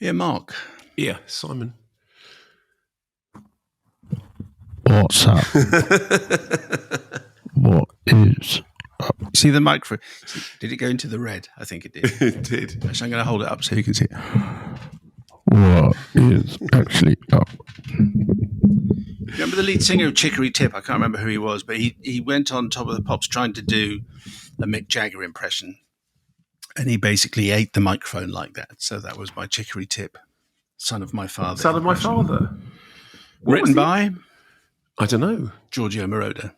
Yeah, Mark. Yeah, Simon. What's up? What is up? See the microphone? Did it go into the red? I think it did. It did. Actually, I'm going to hold it up so you can see it. What is actually up? Remember the lead singer of Chicory Tip? I can't remember who he was, but he went on Top of the Pops trying to do a Mick Jagger impression. And he basically ate the microphone like that. So that was my Chicory Tip, Son of My Father. Son of My Father. Written by? I don't know. Giorgio Moroder.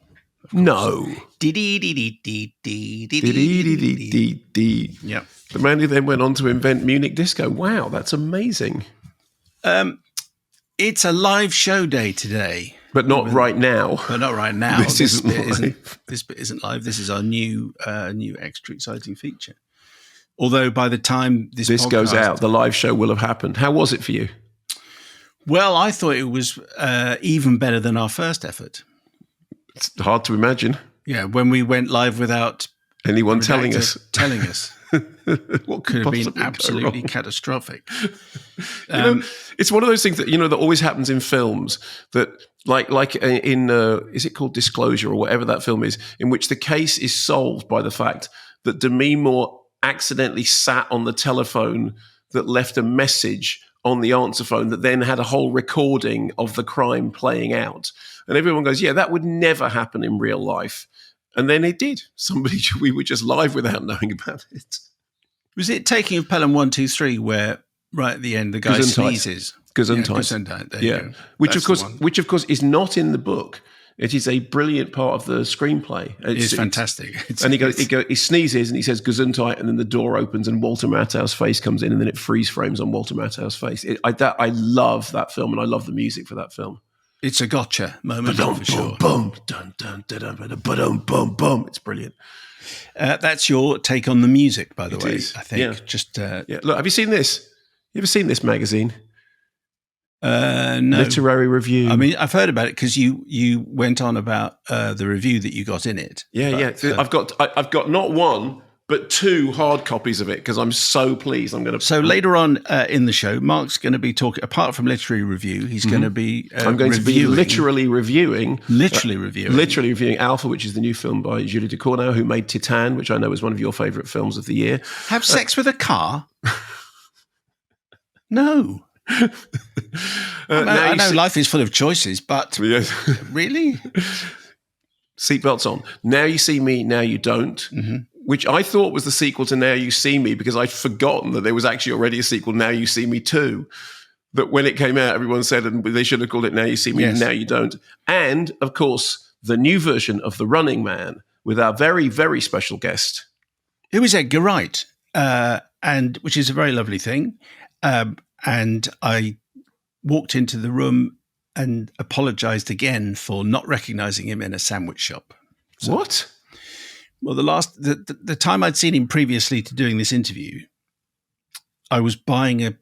No. Yep. The man who then went on to invent Munich Disco. Wow, that's amazing. It's a live show day today. But not right now. But not right now. This isn't live. This bit isn't live. This is our new extra exciting feature. Although by the time this goes out, the live show will have happened. How was it for you? Well, I thought it was even better than our first effort. It's hard to imagine. Yeah, when we went live without anyone telling us. What could have been absolutely catastrophic. It's one of those things that that always happens in films. That like in is it called Disclosure or whatever that film is, in which the case is solved by the fact that Demi Moore accidentally sat on the telephone that left a message on the answer phone that then had a whole recording of the crime playing out. And everyone goes, yeah, that would never happen in real life. And then it did. We were just live without knowing about it. Was it Taking of Pelham 1, 2, 3 where right at the end the guy sneezes? Gesundheit. There you go. Which of course is not in the book. It is a brilliant part of the screenplay. It is fantastic. He sneezes and he says Gesundheit, and then the door opens and Walter Matthau's face comes in, and then it freeze frames on Walter Matthau's face. I love that film, and I love the music for that film. It's a gotcha moment for sure. It's brilliant. That's your take on the music, by the way. I think. Yeah. Look, have you seen this? You ever seen this magazine? No. Literary Review. I mean, I've heard about it because you went on about the review that you got in it. I've got not one but two hard copies of it because I'm so pleased. So later on in the show, Mark's going to be talking. Apart from Literary Review, he's going to be. I'm going to be literally reviewing Alpha, which is the new film by Julia Ducournau, who made Titane, which I know is one of your favourite films of the year. Have sex with a car? No. I know life is full of choices, but really? Seatbelts on. Now You See Me, Now You Don't, which I thought was the sequel to Now You See Me because I'd forgotten that there was actually already a sequel, Now You See Me 2. But when it came out, everyone said they should have called it Now You See Me, Now You Don't. And, of course, the new version of The Running Man with our very, very special guest. It was Edgar Wright, and which is a very lovely thing. And I walked into the room and apologized again for not recognizing him in a sandwich shop. What? Well, the time I'd seen him previously to doing this interview, I was buying a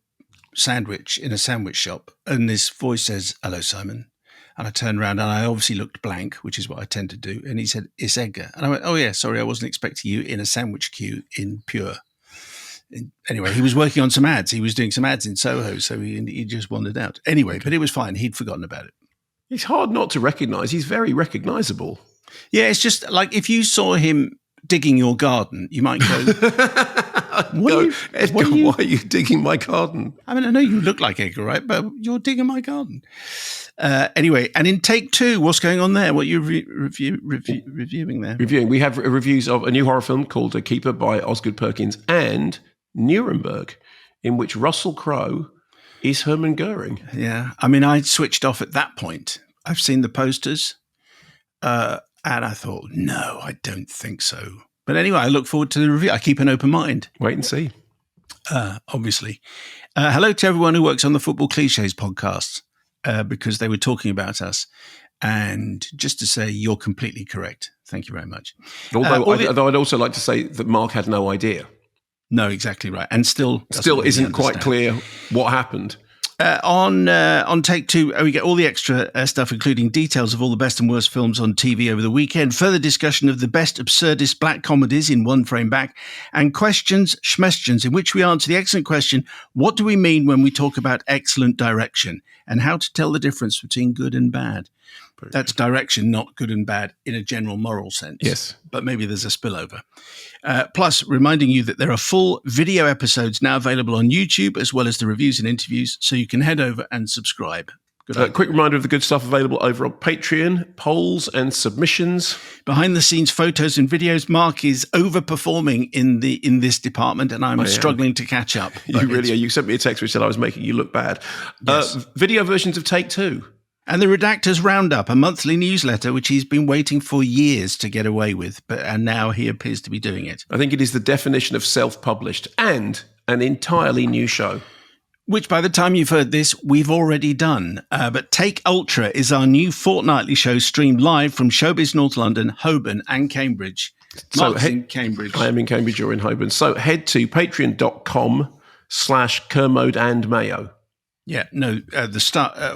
sandwich in a sandwich shop, and this voice says, "Hello, Simon." And I turned around and I obviously looked blank, which is what I tend to do. And he said, "It's Edgar." And I went, "Oh yeah, sorry, I wasn't expecting you in a sandwich queue in Pure." Anyway, he was working on some ads. He was doing some ads in Soho, so he just wandered out. Anyway, but it was fine. He'd forgotten about it. It's hard not to recognize. He's very recognizable. Yeah, it's just like if you saw him digging your garden, you might go, why are you digging my garden? I mean, I know you look like Edgar, right? But you're digging my garden. Anyway, and in take two, what's going on there? What are you reviewing there? We have reviews of a new horror film called A Keeper by Osgood Perkins and Nuremberg, in which Russell Crowe is Hermann Goering. Yeah. I mean, I switched off at that point. I've seen the posters and I thought, no, I don't think so. But anyway, I look forward to the review. I keep an open mind. Wait and see. Obviously. Hello to everyone who works on the Football Cliches podcast because they were talking about us. And just to say, you're completely correct. Thank you very much. Although I'd also like to say that Mark had no idea. No, exactly right. And still isn't quite clear what happened. On Take Two, we get all the extra stuff, including details of all the best and worst films on TV over the weekend, further discussion of the best absurdist black comedies in One Frame Back, and questions, schmestions, in which we answer the excellent question, what do we mean when we talk about excellent direction, and how to tell the difference between good and bad. That's direction, not good and bad in a general moral sense. Yes. But maybe there's a spillover. Plus, reminding you that there are full video episodes now available on YouTube, as well as the reviews and interviews, so you can head over and subscribe. Quick reminder of the good stuff available over on Patreon, polls and submissions. Behind the scenes photos and videos. Mark is overperforming in this department, and I'm struggling to catch up. You really are. You sent me a text which said I was making you look bad. Yes. Video versions of Take Two. And the Redactor's Roundup, a monthly newsletter which he's been waiting for years to get away with, and now he appears to be doing it. I think it is the definition of self-published and an entirely new show. Which, by the time you've heard this, we've already done. But Take Ultra is our new fortnightly show streamed live from Showbiz North London, Holborn and Cambridge. Mark's in Cambridge. I am in Cambridge, you're in Holborn. So head to patreon.com/Kermode and Mayo. Yeah, no,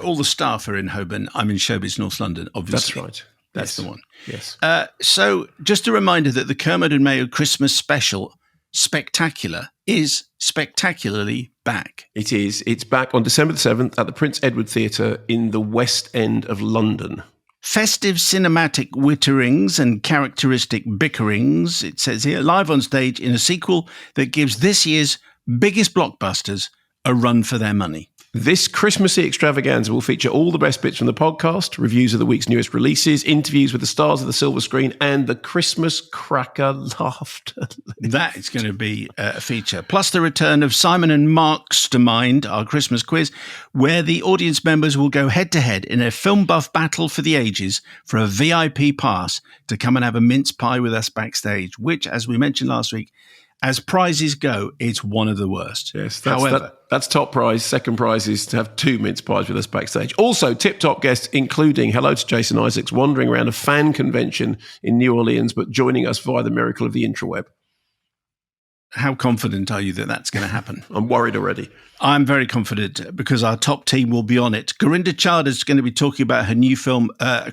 all the staff are in Holborn. I'm in Showbiz North London, obviously. That's right. That's the one. Yes. So just a reminder that the Kermode and Mayo Christmas special, Spectacular, is spectacularly back. It is. It's back on December the 7th at the Prince Edward Theatre in the West End of London. Festive cinematic witterings and characteristic bickerings, it says here, live on stage in a sequel that gives this year's biggest blockbusters a run for their money. This Christmassy extravaganza will feature all the best bits from the podcast, reviews of the week's newest releases, interviews with the stars of the silver screen, and the Christmas cracker laughter. That is going to be a feature. Plus the return of Simon and Markstermind, our Christmas quiz, where the audience members will go head-to-head in a film buff battle for the ages for a VIP pass to come and have a mince pie with us backstage, which, as we mentioned last week, as prizes go, it's one of the worst. Yes, that's top prize. Second prize is to have 2 mince pies with us backstage. Also, tip-top guests, including hello to Jason Isaacs, wandering around a fan convention in New Orleans, but joining us via the miracle of the intraweb. How confident are you that that's going to happen? I'm worried already. I'm very confident because our top team will be on it. Gorinda Chadha is going to be talking about her new film, her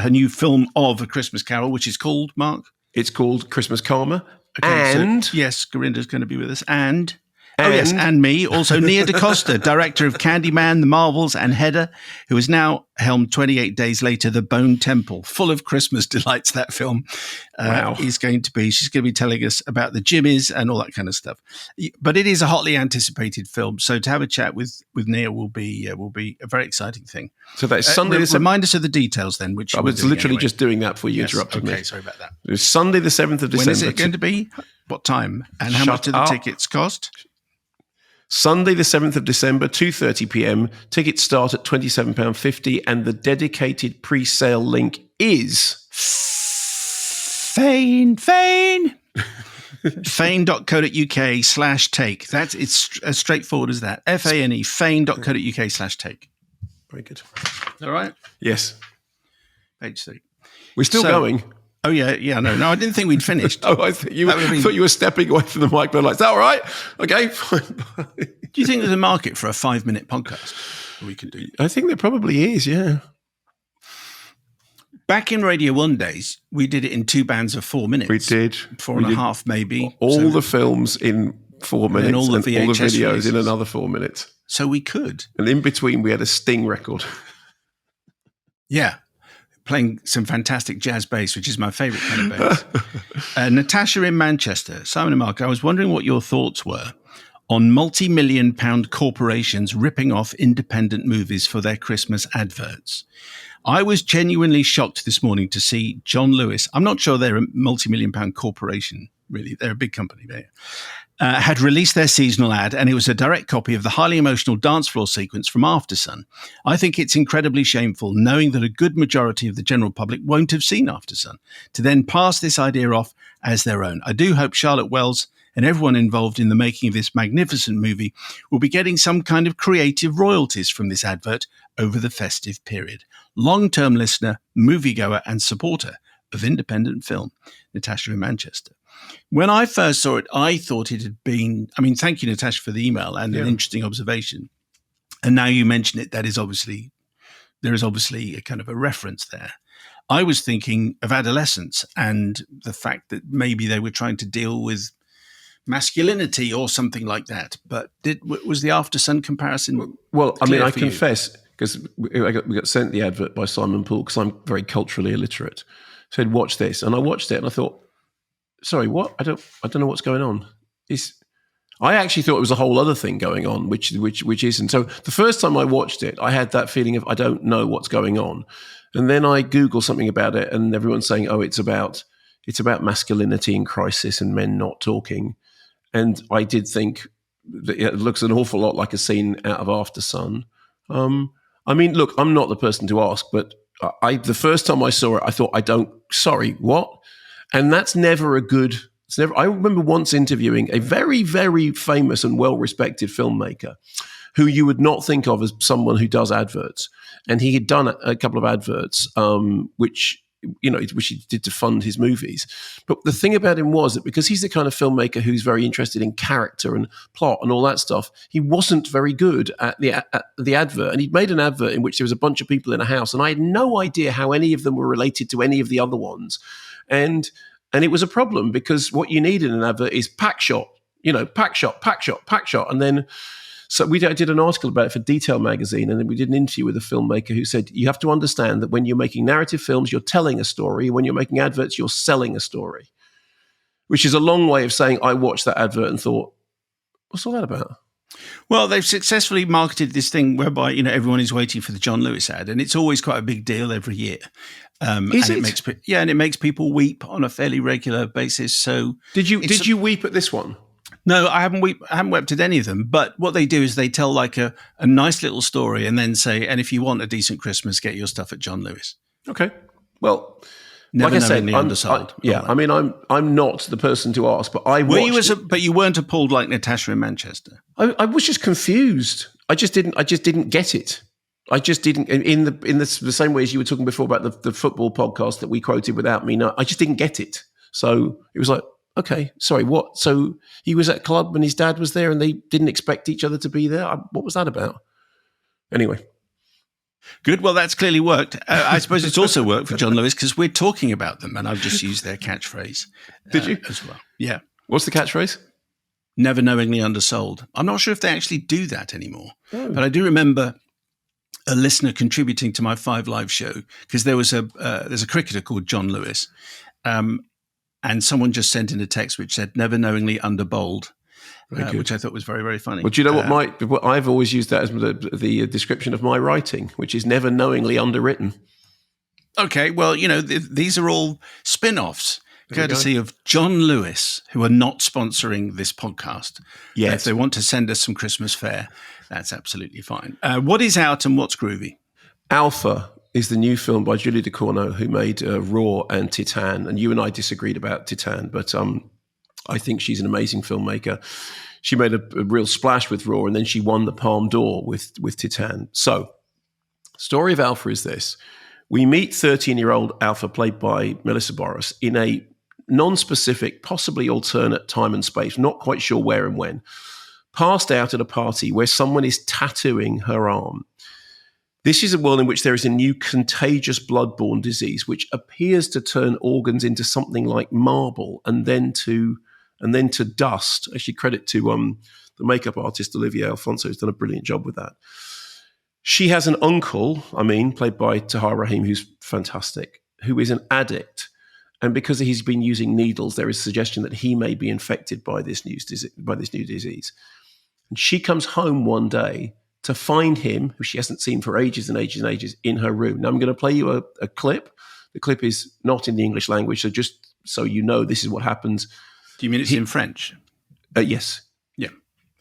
new film of A Christmas Carol, which is called, Mark? It's called Christmas Karma. Okay, and so, yes, Gorinda's going to be with us. And me, also Nia DaCosta, director of Candyman, The Marvels, and Hedda, who has now helmed 28 Days Later, The Bone Temple, full of Christmas delights, that film. Wow. She's going to be telling us about the Jimmies and all that kind of stuff. But it is a hotly anticipated film, so to have a chat with Nia will be a very exciting thing. So that's Sunday. Remind us of the details then. Which I was literally just doing that before you interrupted me. Okay, sorry about that. It was Sunday the 7th of December. When is it going to be? What time? And how much do the tickets cost? Sunday the 7th of December, 2:30 p.m. Tickets start at £27.50 and the dedicated pre-sale link is fane.co.uk/take. It's as straightforward as that. FANE, fane.co.uk/take. Very good. All right? Yes. Page 3. We're still going. Oh, yeah, no, I didn't think we'd finished. I thought you were stepping away from the mic, but like, is that all right? Okay, fine. Do you think there's a market for a 5-minute podcast we can do? I think there probably is, yeah. Back in Radio 1 days, we did it in 2 bands of 4 minutes. We did. 4.5 maybe. All the films in 4 minutes and all the videos releases in another 4 minutes. So we could. And in between, we had a Sting record. Yeah. Playing some fantastic jazz bass, which is my favourite kind of bass. Natasha in Manchester. Simon and Mark, I was wondering what your thoughts were on multi-million-pound corporations ripping off independent movies for their Christmas adverts. I was genuinely shocked this morning to see John Lewis. I'm not sure they're a multi-million-pound corporation, really. They're a big company. Had released their seasonal ad, and it was a direct copy of the highly emotional dance floor sequence from Aftersun. I think it's incredibly shameful, knowing that a good majority of the general public won't have seen Aftersun, to then pass this idea off as their own. I do hope Charlotte Wells and everyone involved in the making of this magnificent movie will be getting some kind of creative royalties from this advert over the festive period. Long-term listener, moviegoer, and supporter of independent film, Natasha in Manchester. When I first saw it, I thought it had been, thank you, Natasha, for the email and an interesting observation. And now you mention it, there is obviously a kind of a reference there. I was thinking of adolescence and the fact that maybe they were trying to deal with masculinity or something like that. But was the After Sun comparison? Well, I mean, I for you? confess, because we got sent the advert by Simon Poole, because I'm very culturally illiterate. Said, watch this, and I watched it, and I thought, sorry, what? I don't know what's going on. I actually thought it was a whole other thing going on, which isn't. So the first time I watched it, I had that feeling of I don't know what's going on, and then I Googled something about it, and everyone's saying, oh, it's about masculinity in crisis and men not talking. And I did think that it looks an awful lot like a scene out of After Sun. I mean, look, I'm not the person to ask, but the first time I saw it, I thought, sorry, what? And that's never a good. I remember once interviewing a very, very famous and well-respected filmmaker who you would not think of as someone who does adverts. And he had done a couple of adverts, which he did to fund his movies. But the thing about him was that because he's the kind of filmmaker who's very interested in character and plot and all that stuff, he wasn't very good at the advert. And he'd made an advert in which there was a bunch of people in a house, and I had no idea how any of them were related to any of the other ones. And it was a problem because what you need in an advert is pack shot. And then so I did an article about it for Detail magazine, and then we did an interview with a filmmaker who said, you have to understand that when you're making narrative films, you're telling a story. When you're making adverts, you're selling a story, which is a long way of saying I watched that advert and thought, what's all that about? Well, they've successfully marketed this thing whereby, everyone is waiting for the John Lewis ad, and it's always quite a big deal every year. Is it? And it makes people weep on a fairly regular basis. So did you weep at this one? No, I haven't wept at any of them. But what they do is they tell like a nice little story and then say, and if you want a decent Christmas, get your stuff at John Lewis. Okay. Well, never like I said, undersold. I'm not the person to ask, but I watched. But you weren't appalled like Natasha in Manchester. I was just confused. I just didn't get it. I just didn't in the same way as you were talking before about the football podcast that we quoted without me. No, I just didn't get it. So it was like, okay, sorry, what? So he was at a club and his dad was there and they didn't expect each other to be there? What was that about? Anyway. Good. Well, that's clearly worked. I suppose it's also worked for John Lewis because we're talking about them and I've just used their catchphrase. Did you? As well. Yeah. What's the catchphrase? Never knowingly undersold. I'm not sure if they actually do that anymore. Oh. But I do remember a listener contributing to my 5 Live show because there's a cricketer called John Lewis. And someone just sent in a text which said, never knowingly underbowled, which I thought was very, very funny. Well, do you know what I've always used that as the description of my writing, which is never knowingly underwritten. Okay, well, these are all spin-offs, courtesy of John Lewis, who are not sponsoring this podcast. Yes. If they want to send us some Christmas fare, that's absolutely fine. What is out and what's groovy? Alpha is the new film by Julia Ducournau, who made Raw and Titane. And you and I disagreed about Titane, but I think she's an amazing filmmaker. She made a real splash with Raw, and then she won the Palme d'Or with Titane. So, story of Alpha is this. We meet 13-year-old Alpha, played by Melissa Boris, in a non-specific, possibly alternate time and space, not quite sure where and when, passed out at a party where someone is tattooing her arm. This is a world in which there is a new contagious bloodborne disease which appears to turn organs into something like marble and then to dust. Actually, credit to the makeup artist Olivia Alfonso, who's done a brilliant job with that. She has an uncle, played by Tahar Rahim, who's fantastic, who is an addict. And because he's been using needles, there is a suggestion that he may be infected by this new disease. And she comes home one day to find him, who she hasn't seen for ages and ages and ages, in her room. Now, I'm going to play you a clip. The clip is not in the English language, so just so you know, this is what happens. Do you mean it's in French? Yes. Yeah.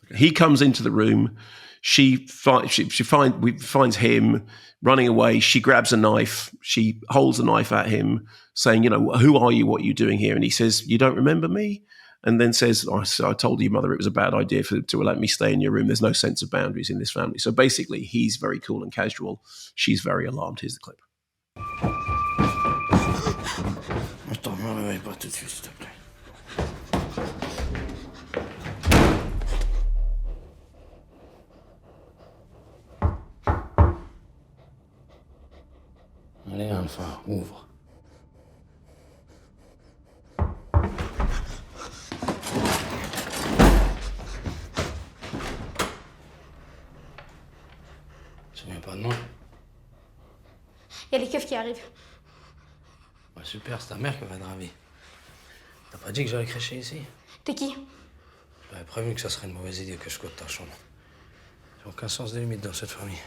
Okay. He comes into the room. She finds him running away. She grabs a knife. She holds a knife at him, saying, who are you? What are you doing here? And he says, you don't remember me? And then says, I told you, mother, it was a bad idea to let me stay in your room. There's no sense of boundaries in this family. So basically, he's very cool and casual. She's very alarmed. Here's the clip. Allez, Alpha, ouvre. Tu te souviens pas de moi? Il y a les keufs qui arrivent. Ouais, super, c'est ta mère qui va te ravi. T'as pas dit que j'allais crécher ici? T'es qui? J'avais prévenu que ça serait une mauvaise idée que je squatte ta chambre. J'ai aucun sens des limites dans cette famille.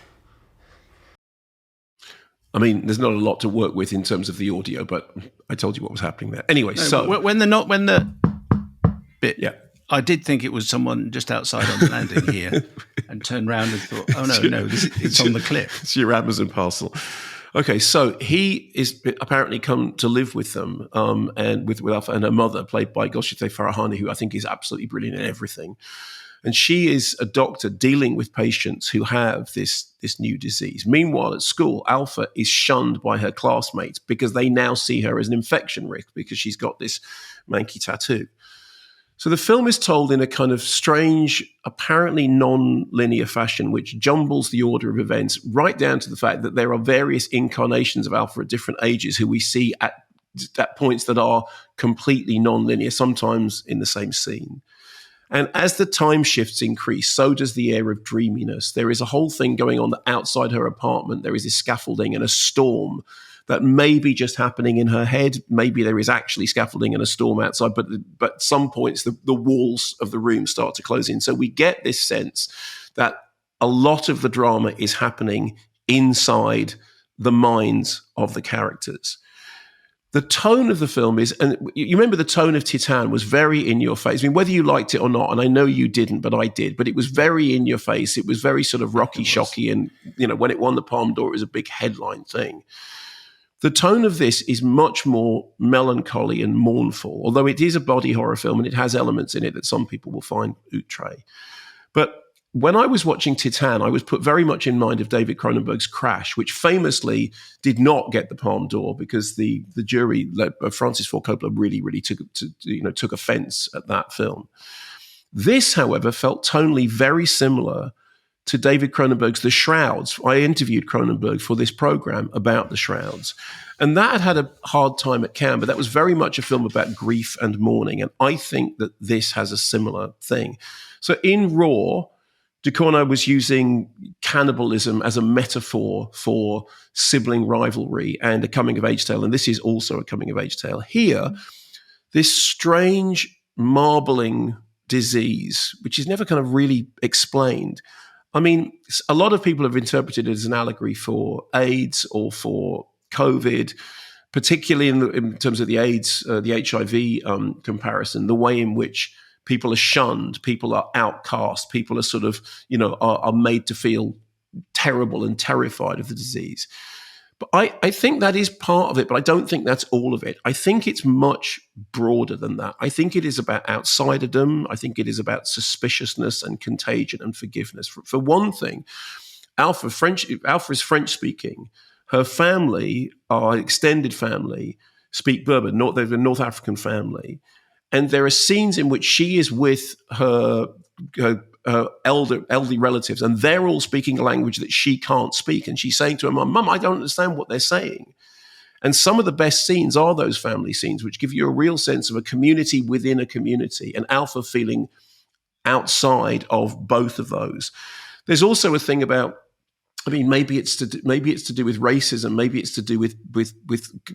I mean, there's not a lot to work with in terms of the audio, but I told you what was happening there. Anyway, No, so when the bit, yeah. I did think it was someone just outside on the landing here, and turned round and thought, "Oh no, it's on the cliff." It's your Amazon parcel. Okay, so he is apparently come to live with them, and with Alpha and her mother, played by Goshite Farahani, who I think is absolutely brilliant in everything. And she is a doctor dealing with patients who have this new disease. Meanwhile, at school, Alpha is shunned by her classmates because they now see her as an infection risk because she's got this manky tattoo. So the film is told in a kind of strange, apparently non-linear fashion, which jumbles the order of events right down to the fact that there are various incarnations of Alpha at different ages who we see at points that are completely non-linear, sometimes in the same scene. And as the time shifts increase, so does the air of dreaminess. There is a whole thing going on outside her apartment. There is this scaffolding and a storm that may be just happening in her head. Maybe there is actually scaffolding and a storm outside, but at some points the walls of the room start to close in. So we get this sense that a lot of the drama is happening inside the minds of the characters. The tone of the film is, and you remember the tone of Titane was very in your face. I mean, whether you liked it or not, and I know you didn't, but I did, but it was very in your face. It was very sort of rocky, shocky. And, when it won the Palme d'Or, it was a big headline thing. The tone of this is much more melancholy and mournful, although it is a body horror film and it has elements in it that some people will find outre. But when I was watching Titane, I was put very much in mind of David Cronenberg's Crash, which famously did not get the Palme d'Or because the jury, led by Francis Ford Coppola, really took offense at that film. This, however, felt tonally very similar to David Cronenberg's The Shrouds. I interviewed Cronenberg for this program about The Shrouds. And that had a hard time at Cannes, but that was very much a film about grief and mourning. And I think that this has a similar thing. So in Raw, Ducournau was using cannibalism as a metaphor for sibling rivalry and a coming-of-age tale, and this is also a coming-of-age tale. Here, this strange marbling disease, which is never kind of really explained. I mean, a lot of people have interpreted it as an allegory for AIDS or for COVID, particularly in terms of the AIDS, the HIV comparison, the way in which people are shunned, people are outcast, people are sort of, are made to feel terrible and terrified of the disease. But I think that is part of it, but I don't think that's all of it. I think it's much broader than that. I think it is about outsiderdom. I think it is about suspiciousness and contagion and forgiveness. For one thing, Alpha is French-speaking. Her family, our extended family, speak Berber. They're a North African family. And there are scenes in which she is with her elderly relatives, and they're all speaking a language that she can't speak. And she's saying to her mum, I don't understand what they're saying. And some of the best scenes are those family scenes, which give you a real sense of a community within a community, and Alpha feeling outside of both of those. There's also a thing about, maybe it's to do with racism. Maybe it's to do with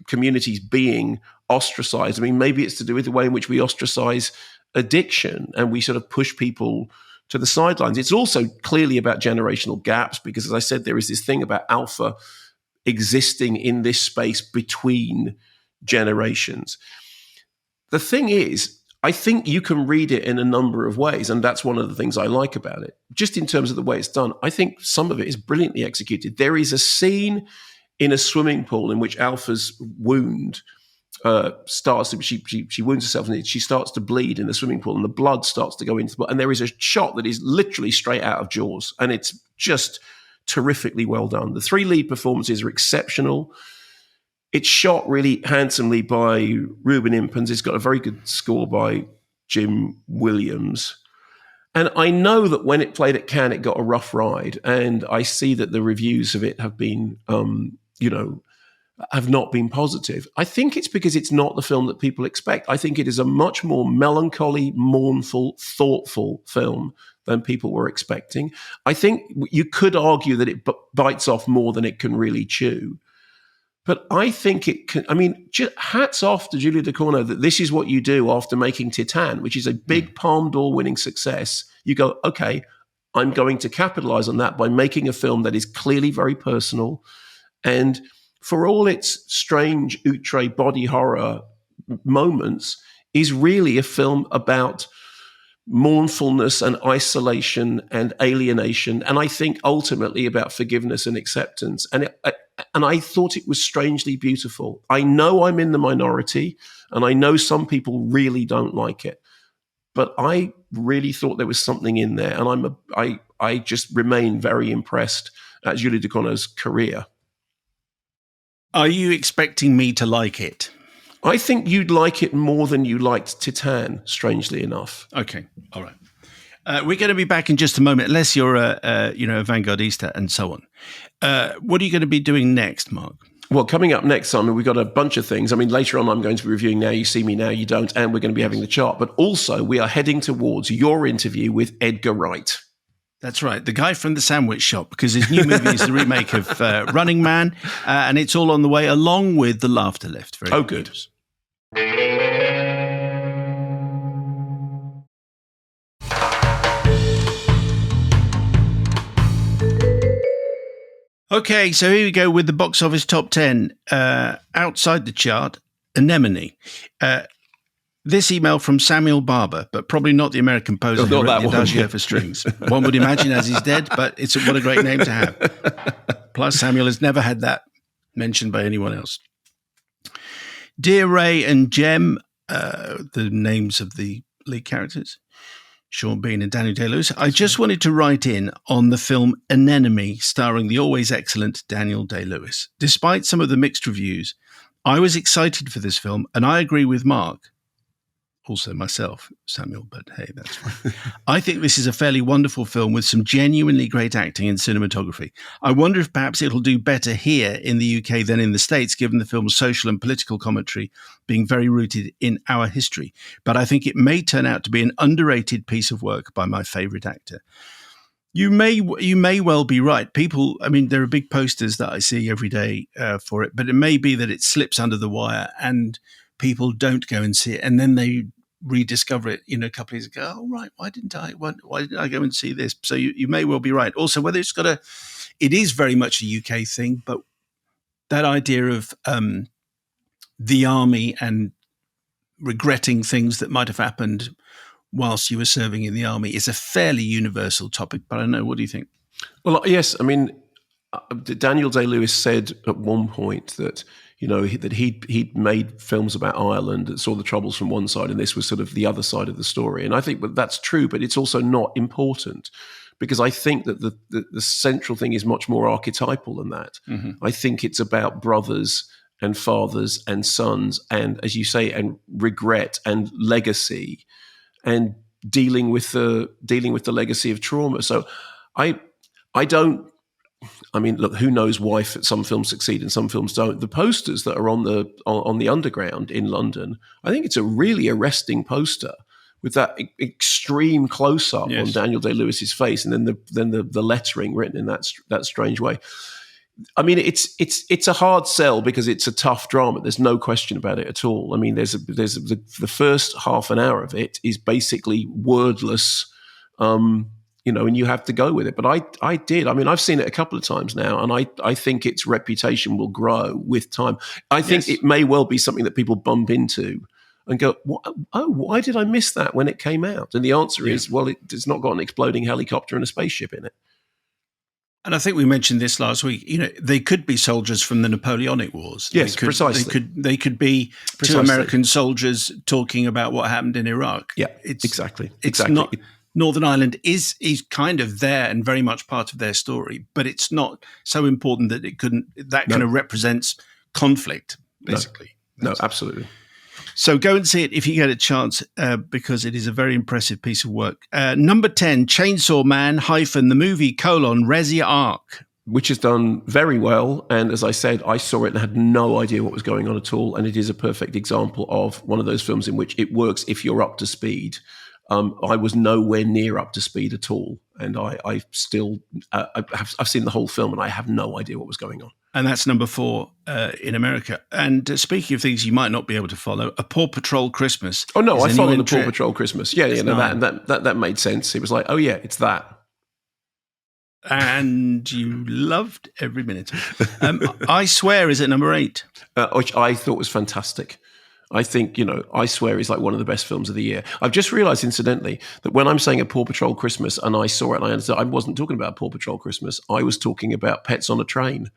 communities being ostracized. Maybe it's to do with the way in which we ostracize addiction and we sort of push people to the sidelines. It's also clearly about generational gaps because, as I said, there is this thing about Alpha existing in this space between generations. The thing is, I think you can read it in a number of ways, and that's one of the things I like about it. Just in terms of the way it's done, I think some of it is brilliantly executed. There is a scene in a swimming pool in which Alpha's wound starts to, she wounds herself and she starts to bleed in the swimming pool and the blood starts to go into the blood. And there is a shot that is literally straight out of Jaws, and it's just terrifically well done. The three lead performances are exceptional. It's shot really handsomely by Ruben Impens. It's got a very good score by Jim Williams. And I know that when it played at Cannes, it got a rough ride. And I see that the reviews of it have been, have not been positive. I think it's because it's not the film that people expect. I think it is a much more melancholy, mournful, thoughtful film than people were expecting. I think you could argue that it bites off more than it can really chew. But I think it can, I mean, hats off to Julia Ducournau that this is what you do after making Titane, which is a big Palme d'Or winning success. You go, okay, I'm going to capitalize on that by making a film that is clearly very personal. And for all its strange, outre body horror moments, is really a film about mournfulness and isolation and alienation, and I think ultimately about forgiveness and acceptance. And I thought it was strangely beautiful. I know I'm in the minority, and I know some people really don't like it, but I really thought there was something in there, and I just remain very impressed at Julia Ducournau's career. Are you expecting me to like it? I think you'd like it more than you liked Titane, strangely enough. Okay, all right. We're going to be back in just a moment, unless you're a vanguardista and so on. What are you going to be doing next, Mark? Well, coming up next, Simon, we've got a bunch of things. I mean, later on, I'm going to be reviewing Now You See Me, Now You Don't, and we're going to be having the chart. But also, we are heading towards your interview with Edgar Wright. That's right, the guy from the sandwich shop, because his new movie is the remake of Running Man, and it's all on the way, along with The Laughter Lift. Very good. News. Okay, so here we go with the box office top 10. Outside the chart, Anemone. This email from Samuel Barber, but probably not the American poser who wrote the Adagio for Strings. One would imagine as he's dead, but what a great name to have. Plus, Samuel has never had that mentioned by anyone else. Dear Ray and Jem, the names of the lead characters, Sean Bean and Daniel Day-Lewis. I just wanted to write in on the film Anemone, starring the always excellent Daniel Day-Lewis. Despite some of the mixed reviews, I was excited for this film, and I agree with Mark. Also myself, Samuel, but hey, that's fine. I think this is a fairly wonderful film with some genuinely great acting and cinematography. I wonder if perhaps it'll do better here in the UK than in the States, given the film's social and political commentary being very rooted in our history. But I think it may turn out to be an underrated piece of work by my favourite actor. You may well be right. People, I mean, there are big posters that I see every day for it, but it may be that it slips under the wire and people don't go and see it, and then they rediscover it, a couple of years ago. Oh, right, why didn't I go and see this? So you may well be right. Also, whether it is very much a UK thing, but that idea of the army and regretting things that might have happened whilst you were serving in the army is a fairly universal topic. But I don't know, what do you think? Well, yes, I mean, Daniel Day-Lewis said at one point that that he'd made films about Ireland that saw the troubles from one side, and this was sort of the other side of the story. And I think that's true, but it's also not important, because I think that the central thing is much more archetypal than that. Mm-hmm. I think it's about brothers and fathers and sons, and, as you say, and regret and legacy, and dealing with the legacy of trauma. So I mean, look, who knows why some films succeed and some films don't. The posters that are on the Underground in London, I think it's a really arresting poster with that extreme close-up on Daniel Day-Lewis's face, and then the lettering written in that strange way. I mean, it's a hard sell because it's a tough drama. There's no question about it at all. I mean, the first half an hour of it is basically wordless. And you have to go with it. But I did. I mean, I've seen it a couple of times now, and I think its reputation will grow with time. I think it may well be something that people bump into and go, why did I miss that when it came out? And the answer is, well, it's not got an exploding helicopter and a spaceship in it. And I think we mentioned this last week. They could be soldiers from the Napoleonic Wars. Yes, precisely. They could be two American soldiers talking about what happened in Iraq. Yeah, exactly. Not Northern Ireland is kind of there and very much part of their story, but it's not so important that kind of represents conflict, basically. No, absolutely. So go and see it if you get a chance, because it is a very impressive piece of work. Number 10, Chainsaw Man - the movie : Resi Arc. which has done very well. And as I said, I saw it and had no idea what was going on at all. And it is a perfect example of one of those films in which it works if you're up to speed. I was nowhere near up to speed at all. And I've seen the whole film and I have no idea what was going on. And that's number 4 in America. And speaking of things you might not be able to follow, A Paw Patrol Christmas. Oh, no, I followed the Paw Patrol Christmas. Yeah, that made sense. It was like, oh, yeah, it's that. And you loved every minute. I Swear is at number 8. Which I thought was fantastic. I think, I Swear is like one of the best films of the year. I've just realised, incidentally, that when I'm saying A Paw Patrol Christmas and I saw it and I understood, I wasn't talking about Paw Patrol Christmas. I was talking about Pets on a Train.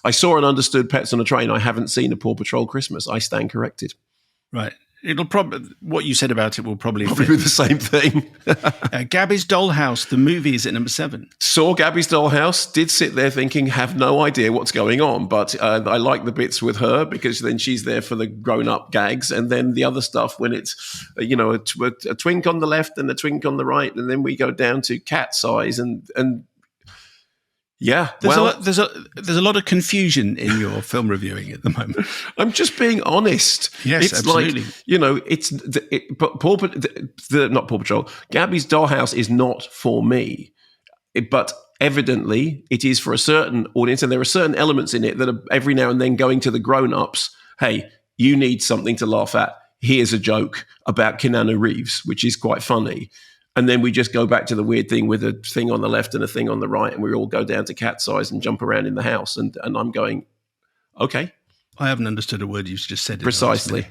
I saw and understood Pets on a Train. I haven't seen A Paw Patrol Christmas. I stand corrected. Right. It'll probably, what you said about it will probably be the same thing. Gabby's Dollhouse, the movie, is at number 7. Saw Gabby's Dollhouse, did sit there thinking, have no idea what's going on, but I like the bits with her because then she's there for the grown-up gags, and then the other stuff when it's, a twink on the left and a twink on the right, and then we go down to cat size and yeah, there's a lot of confusion in your film reviewing at the moment. I'm just being honest. Yes, it's absolutely. Not Paw Patrol. Gabby's Dollhouse is not for me, but evidently it is for a certain audience, and there are certain elements in it that are every now and then going to the grown-ups. Hey, you need something to laugh at. Here's a joke about Keanu Reeves, which is quite funny. And then we just go back to the weird thing with a thing on the left and a thing on the right, and we all go down to cat size and jump around in the house. And I'm going, okay. I haven't understood a word you've just said. Precisely.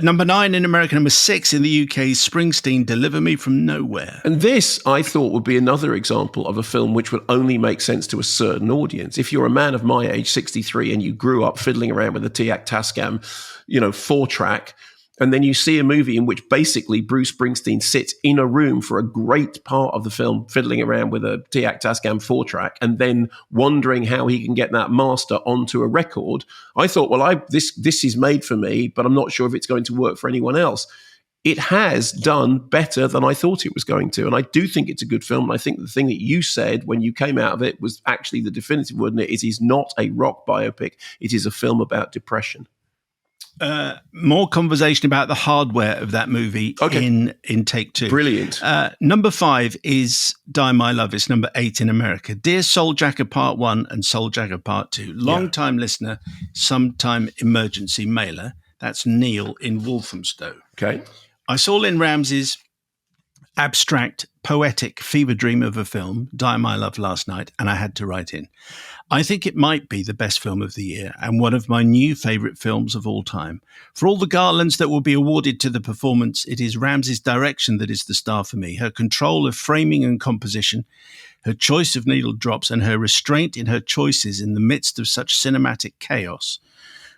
Number 9 in America, number 6 in the UK, Springsteen, Deliver Me From Nowhere. And this, I thought, would be another example of a film which would only make sense to a certain audience. If you're a man of my age, 63, and you grew up fiddling around with a TIAC Tascam, 4-track, and then you see a movie in which basically Bruce Springsteen sits in a room for a great part of the film, fiddling around with a TIAC Tascam 4-track, and then wondering how he can get that master onto a record. I thought, well, this is made for me, but I'm not sure if it's going to work for anyone else. It has done better than I thought it was going to, and I do think it's a good film. And I think the thing that you said when you came out of it was actually the definitive word, and it is not a rock biopic. It is a film about depression. More conversation about the hardware of that movie in take 2. Brilliant. Number 5 is Die My Love. It's number 8 in America. Dear Soul Jacker Part 1 and Soul Jacker Part 2. Long-time listener, sometime emergency mailer. That's Neil in Walthamstow. Okay. I saw Lynn Ramsey's abstract, poetic fever dream of a film, Die My Love, last night, and I had to write in. I think it might be the best film of the year and one of my new favourite films of all time. For all the garlands that will be awarded to the performance, it is Ramsey's direction that is the star for me. Her control of framing and composition, her choice of needle drops, and her restraint in her choices in the midst of such cinematic chaos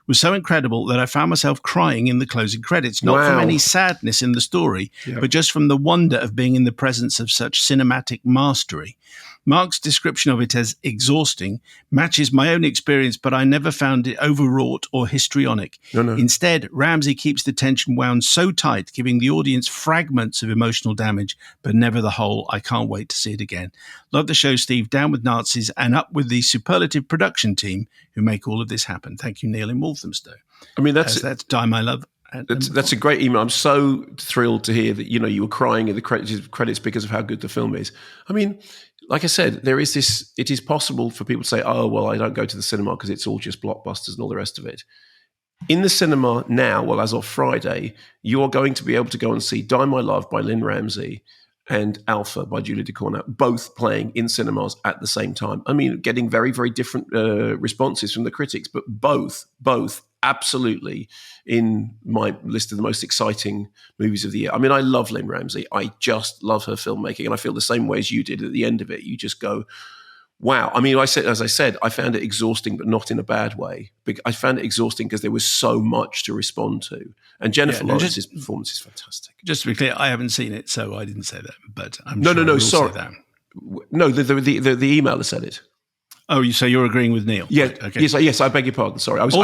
was so incredible that I found myself crying in the closing credits, not from any sadness in the story, but just from the wonder of being in the presence of such cinematic mastery. Mark's description of it as exhausting matches my own experience, but I never found it overwrought or histrionic. No. Instead, Ramsey keeps the tension wound so tight, giving the audience fragments of emotional damage, but never the whole. I can't wait to see it again. Love the show, Steve. Down with Nazis and up with the superlative production team who make all of this happen. Thank you, Neil in Walthamstow. I mean, that's Die My Love. That's a great email. I'm so thrilled to hear that, you were crying in the credits because of how good the film is. I mean, like I said, there is this, it is possible for people to say, oh, well, I don't go to the cinema because it's all just blockbusters and all the rest of it. In the cinema now, well, as of Friday, you are going to be able to go and see Die My Love by Lynn Ramsey and Alpha by Julia Ducournau, both playing in cinemas at the same time. I mean, getting very, very different responses from the critics, but both absolutely in my list of the most exciting movies of the year. I mean, I love Lynn Ramsey. I just love her filmmaking, and I feel the same way as you did at the end of it. You just go, wow. I mean, as I said, I found it exhausting, but not in a bad way. I found it exhausting because there was so much to respond to. And Jennifer Lawrence's performance is fantastic. Just to be clear, I haven't seen it, so I didn't say that. But I'm sure I will sorry. say that. No, the emailer said it. Oh, so you're agreeing with Neil? Yeah. Right, okay. Yes. I beg your pardon. Sorry. I was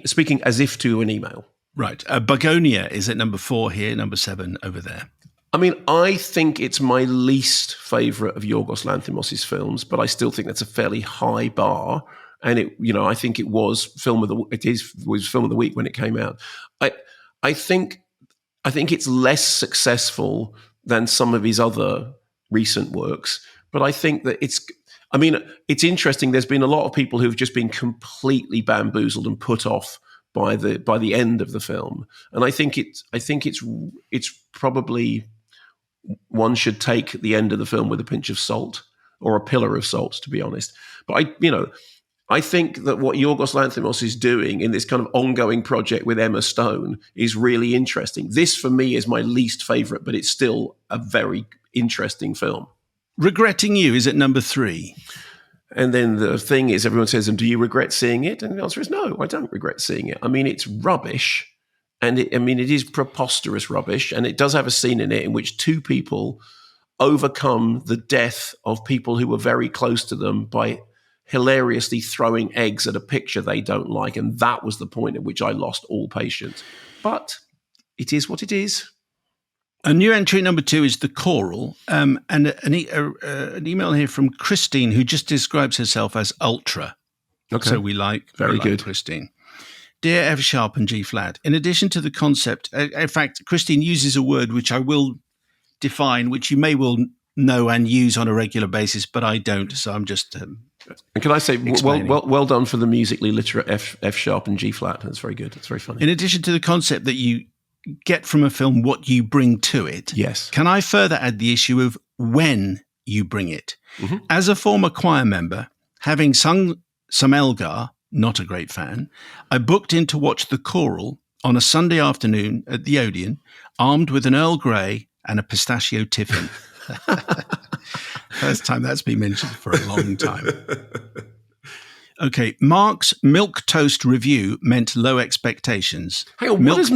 speaking as if to an email. Right. Begonia is at number 4 here, number 7 over there. I mean, I think it's my least favourite of Yorgos Lanthimos' films, but I still think that's a fairly high bar. And I think it was film of the week when it came out. I think it's less successful than some of his other recent works, but I think that it's interesting. There's been a lot of people who've just been completely bamboozled and put off by the end of the film, and I think it's probably one should take the end of the film with a pinch of salt or a pillar of salt, to be honest. But I think that what Yorgos Lanthimos is doing in this kind of ongoing project with Emma Stone is really interesting. This, for me, is my least favourite, but it's still a very interesting film. Regretting You is at number 3. And then the thing is, everyone says, do you regret seeing it? And the answer is no, I don't regret seeing it. I mean, it's rubbish. And it is preposterous rubbish. And it does have a scene in it in which two people overcome the death of people who were very close to them by hilariously throwing eggs at a picture they don't like. And that was the point at which I lost all patience. But it is what it is. A new entry, number 2, is The Choral. And an email here from Christine, who just describes herself as ultra. Okay. So we like very good, Christine. Dear F sharp and G flat, in addition to the concept, in fact, Christine uses a word which I will define, which you may well know and use on a regular basis, but I don't. So I'm just and can I say, well done for the musically literate F sharp and G flat. That's very good. It's very funny. In addition to the concept that you get from a film what you bring to it, yes. Can I further add the issue of when you bring it? Mm-hmm. As a former choir member, having sung some Elgar, not a great fan, I booked in to watch The Choral on a Sunday afternoon at the Odeon, armed with an Earl Grey and a pistachio tiffin. First time that's been mentioned for a long time. Okay, Mark's milk toast review meant low expectations. Hang on, what does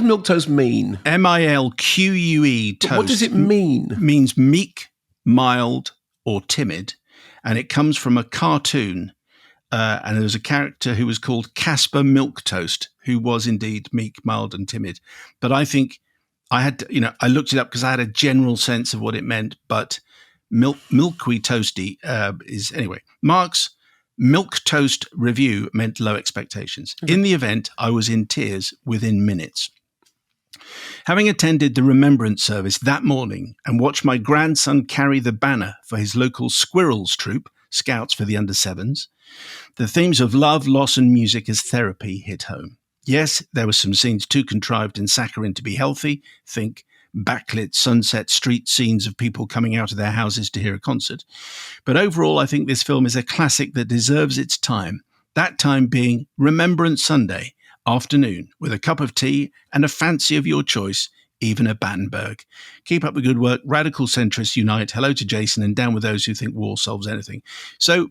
milk toast mean? MILQUE toast. What does it mean? Means meek, mild, or timid, and it comes from a cartoon. And there was a character who was called Casper Milquetoast, who was indeed meek, mild, and timid. But I think I had to, I looked it up because I had a general sense of what it meant. But milky toasty is anyway. Mark's milk toast review meant low expectations. Mm-hmm. In the event, I was in tears within minutes. Having attended the remembrance service that morning and watched my grandson carry the banner for his local squirrels troop, Scouts for the Under-7s, the themes of love, loss, and music as therapy hit home. Yes, there were some scenes too contrived and saccharine to be healthy. Think backlit sunset street scenes of people coming out of their houses to hear a concert. But overall, I think this film is a classic that deserves its time. That time being Remembrance Sunday afternoon with a cup of tea and a fancy of your choice, even a Battenberg. Keep up the good work. Radical centrists unite. Hello to Jason, and down with those who think war solves anything. So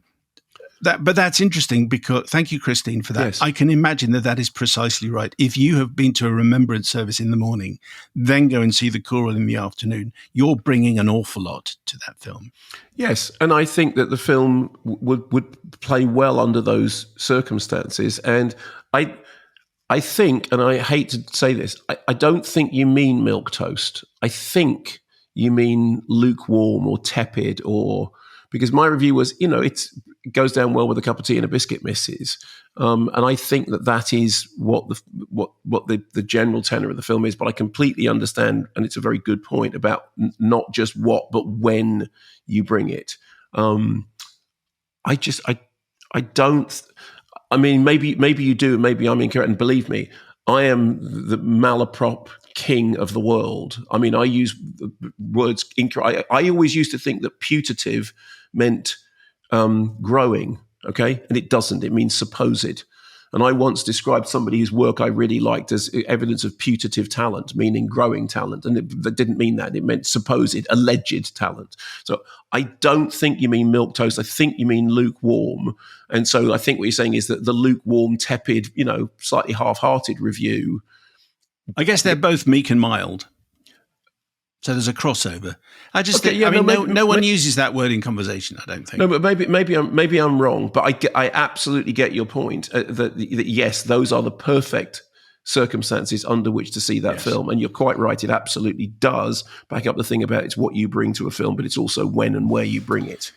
that's interesting because thank you, Christine, for that. Yes. I can imagine that is precisely right. If you have been to a remembrance service in the morning, then go and see The Choral in the afternoon, you're bringing an awful lot to that film. Yes, and I think that the film would play well under those circumstances. And I think, and I hate to say this, I don't think you mean milk toast. I think you mean lukewarm or tepid, or because my review was, it goes down well with a cup of tea and a biscuit, misses. And I think that is what the general tenor of the film is. But I completely understand, and it's a very good point about not just what, but when you bring it. I don't. I mean, maybe you do, maybe I'm incorrect. And believe me, I am the malaprop king of the world. I mean, I use words incorrect. I always used to think that putative meant growing, okay? And it doesn't. It means supposed. And I once described somebody whose work I really liked as evidence of putative talent, meaning growing talent. And that didn't mean that. It meant supposed, alleged talent. So I don't think you mean milk toast. I think you mean lukewarm. And so I think what you're saying is that the lukewarm, tepid, slightly half-hearted review. I guess they're both meek and mild. So there's a crossover. I just think, no one uses that word in conversation, I don't think. No, but maybe I'm wrong. But I absolutely get your point that yes, those are the perfect circumstances under which to see that film. And you're quite right, it absolutely does back up the thing about it's what you bring to a film, but it's also when and where you bring it.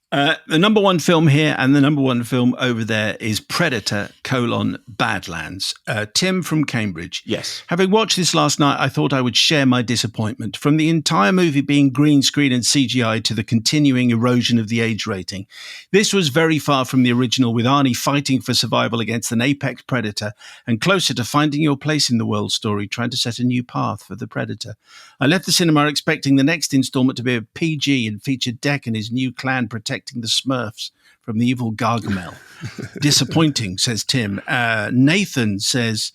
The number one film here and the number one film over there is Predator: Badlands. Tim from Cambridge. Yes. Having watched this last night, I thought I would share my disappointment. From the entire movie being green screen and CGI to the continuing erosion of the age rating, this was very far from the original, with Arnie fighting for survival against an apex predator and closer to finding your place in the world story, trying to set a new path for the predator. I left the cinema expecting the next installment to be a PG and feature Deck and his new clan protecting the Smurfs from the evil Gargamel. Disappointing, says Tim. Nathan says,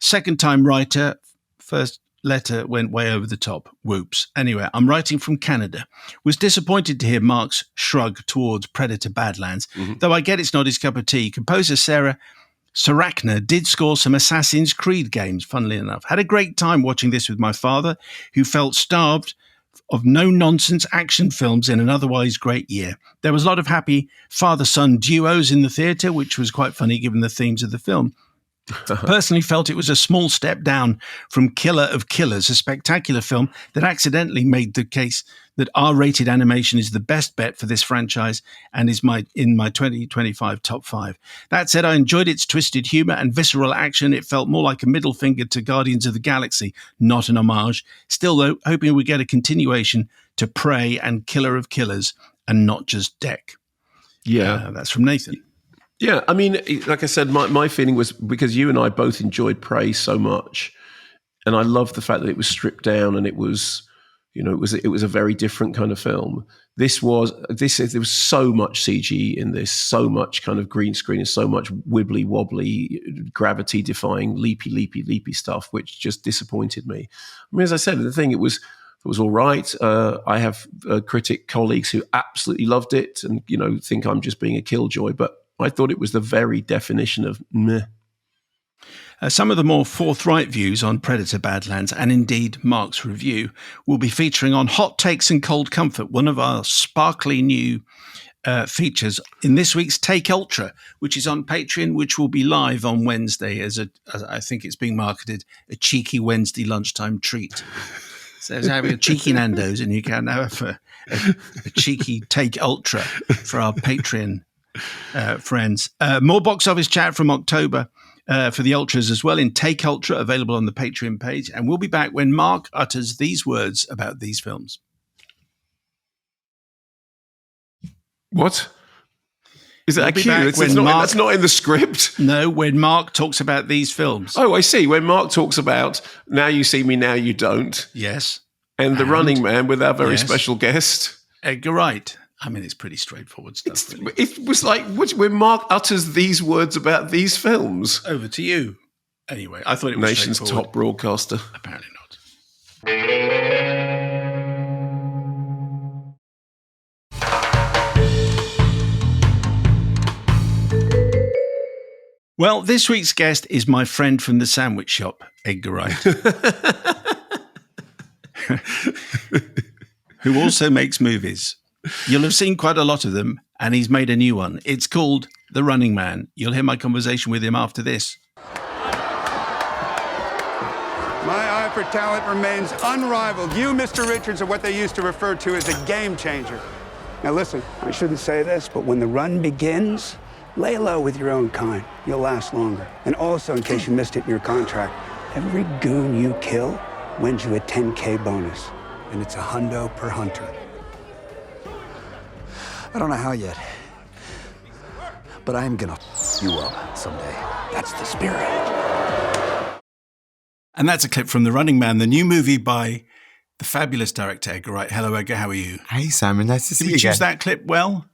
second time writer, first letter went way over the top. Whoops. Anyway, I'm writing from Canada. Was disappointed to hear Mark's shrug towards Predator Badlands, though I get it's not his cup of tea. Composer Sarah Sarachna did score some Assassin's Creed games, funnily enough. Had a great time watching this with my father, who felt starved of no-nonsense action films in an otherwise great year. There was a lot of happy father-son duos in the theatre, which was quite funny given the themes of the film. Personally felt it was a small step down from Killer of Killers, a spectacular film that accidentally made the case that R-rated animation is the best bet for this franchise and is in my 2025 top 5. That said, I enjoyed its twisted humour and visceral action. It felt more like a middle finger to Guardians of the Galaxy, not an homage. Still, though, hoping we get a continuation to Prey and Killer of Killers and not just Deck. Yeah. That's from Nathan. Yeah, I mean, like I said, my feeling was because you and I both enjoyed Prey so much, and I loved the fact that it was stripped down and it was, it was a very different kind of film. There was so much CG in this, so much kind of green screen and so much wibbly wobbly, gravity defying, leapy stuff, which just disappointed me. I mean, as I said, the thing it was all right. I have critic colleagues who absolutely loved it and think I'm just being a killjoy, but I thought it was the very definition of meh. Some of the more forthright views on Predator Badlands, and indeed Mark's review, will be featuring on Hot Takes and Cold Comfort, one of our sparkly new features in this week's Take Ultra, which is on Patreon, which will be live on Wednesday as I think it's being marketed, a cheeky Wednesday lunchtime treat. So it's having a cheeky Nando's, and you can have a cheeky Take Ultra for our Patreon friends. More box office chat from October for the Ultras as well in Take Ultra, available on the Patreon page. And we'll be back when Mark utters these words about these films. What? Is that a cue? That's not in the script. No, when Mark talks about these films. Oh, I see. When Mark talks about Now You See Me, Now You Don't. Yes. And The Running Man with our very special guest. Edgar Wright. I mean, it's pretty straightforward stuff. Really. It was like when Mark utters these words about these films. Over to you. Anyway, I thought it was Nation's top broadcaster. Apparently not. Well, this week's guest is my friend from the sandwich shop, Edgar Wright, who also makes movies. You'll have seen quite a lot of them, and he's made a new one. It's called The Running Man. You'll hear my conversation with him after this. My eye for talent remains unrivaled. You, Mr. Richards, are what they used to refer to as a game changer. Now listen, I shouldn't say this, but when the run begins, lay low with your own kind. You'll last longer. And also, in case you missed it in your contract, every goon you kill wins you a 10K bonus. And it's $100 per hunter. I don't know how yet, but I am gonna you up someday. That's the spirit. And that's a clip from The Running Man, the new movie by the fabulous director Edgar Wright. Hello, Edgar. How are you? Hey, Simon. Nice to see you again. Did we choose that clip well?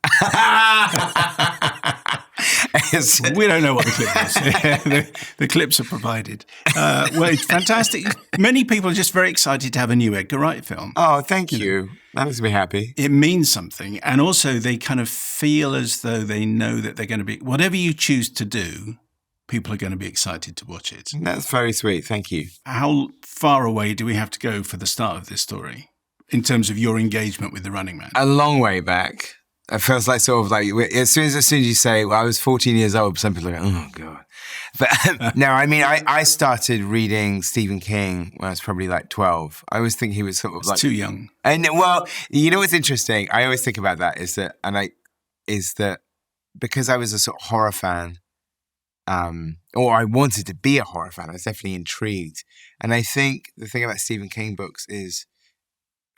We don't know what the clip is. The clips are provided. Well, it's fantastic. Many people are just very excited to have a new Edgar Wright film. Oh, thank you. That makes me happy. It means something. And also they kind of feel as though they know that they're going to be, whatever you choose to do, people are going to be excited to watch it. That's very sweet. Thank you. How far away do we have to go for the start of this story in terms of your engagement with The Running Man? A long way back. It feels like sort of like as soon as you say, well, I was 14 years old, some people are like, oh God. But no, I mean, I started reading Stephen King when I was probably like 12. I always think he was sort of like too young. And well, you know what's interesting? I always think about that is that because I was a sort of horror fan, or I wanted to be a horror fan, I was definitely intrigued. And I think the thing about Stephen King books is,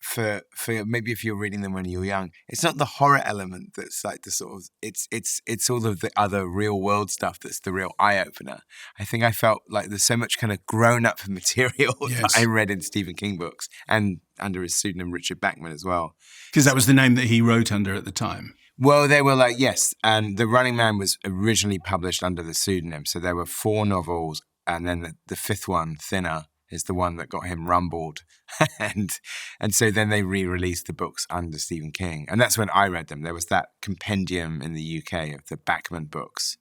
for maybe if you're reading them when you're young, it's not the horror element that's like the sort of it's all of the other real world stuff that's the real eye opener. I think I felt like there's so much kind of grown up material that I read in Stephen King books, and under his pseudonym Richard Bachman as well, because that was the name that he wrote under at the time. Well, they were like, yes, and The Running Man was originally published under the pseudonym, so there were 4 novels, and then the 5th one, Thinner, is the one that got him rumbled. and so then they re-released the books under Stephen King. And that's when I read them. There was that compendium in the UK of the Bachman books.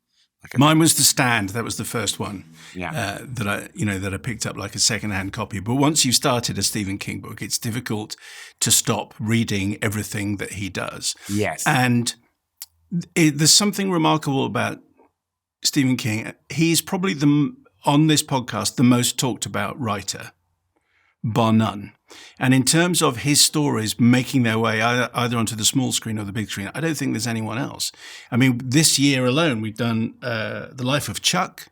Mine was The Stand. That was the first one that I picked up like a secondhand copy. But once you've started a Stephen King book, it's difficult to stop reading everything that he does. Yes. And there's something remarkable about Stephen King. He's probably on this podcast, the most talked about writer, bar none. And in terms of his stories making their way either onto the small screen or the big screen, I don't think there's anyone else. I mean, this year alone, we've done The Life of Chuck,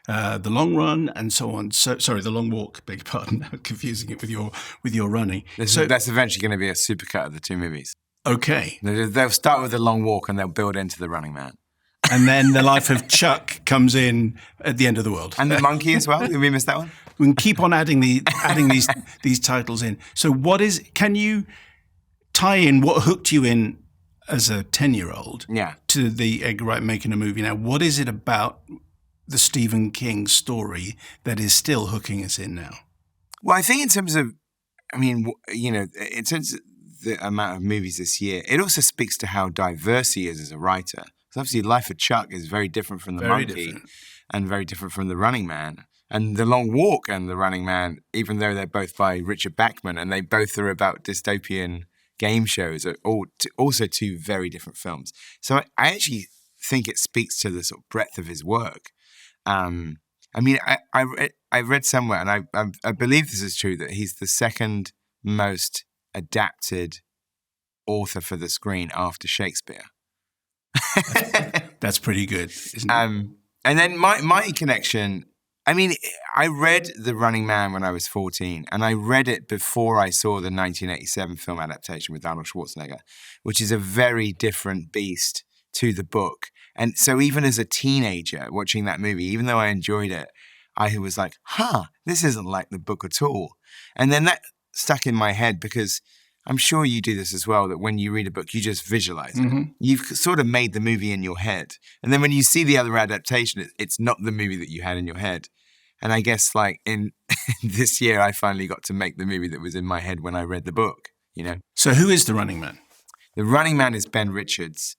The Long Run, and so on. Sorry, The Long Walk, beg your pardon, I'm confusing it with your running. That's eventually going to be a supercut of the 2 movies. Okay. They'll start with The Long Walk and they'll build into The Running Man. And then The Life of Chuck comes in at the end of the world. And The Monkey as well? Did we miss that one? We can keep on adding these titles in. So can you tie in what hooked you in as a 10-year-old to the Edgar Wright making a movie now? What is it about the Stephen King story that is still hooking us in now? Well, I think in terms of the amount of movies this year, it also speaks to how diverse he is as a writer. So obviously, Life of Chuck is very different from The Monkey and very different from The Running Man. And The Long Walk and The Running Man, even though they're both by Richard Bachman and they both are about dystopian game shows, are also 2 very different films. So I actually think it speaks to the sort of breadth of his work. I mean, I read somewhere, and I believe this is true, that he's the 2nd most adapted author for the screen after Shakespeare. That's pretty good, isn't it? And then my connection, I mean, I read The Running Man when I was 14, and I read it before I saw the 1987 film adaptation with Arnold Schwarzenegger, which is a very different beast to the book. And so even as a teenager watching that movie, even though I enjoyed it, I was like, this isn't like the book at all. And then that stuck in my head because I'm sure you do this as well, that when you read a book, you just visualize it. Mm-hmm. You've sort of made the movie in your head. And then when you see the other adaptation, it's not the movie that you had in your head. And I guess like in this year, I finally got to make the movie that was in my head when I read the book, you know? So who is the Running Man? The Running Man is Ben Richards,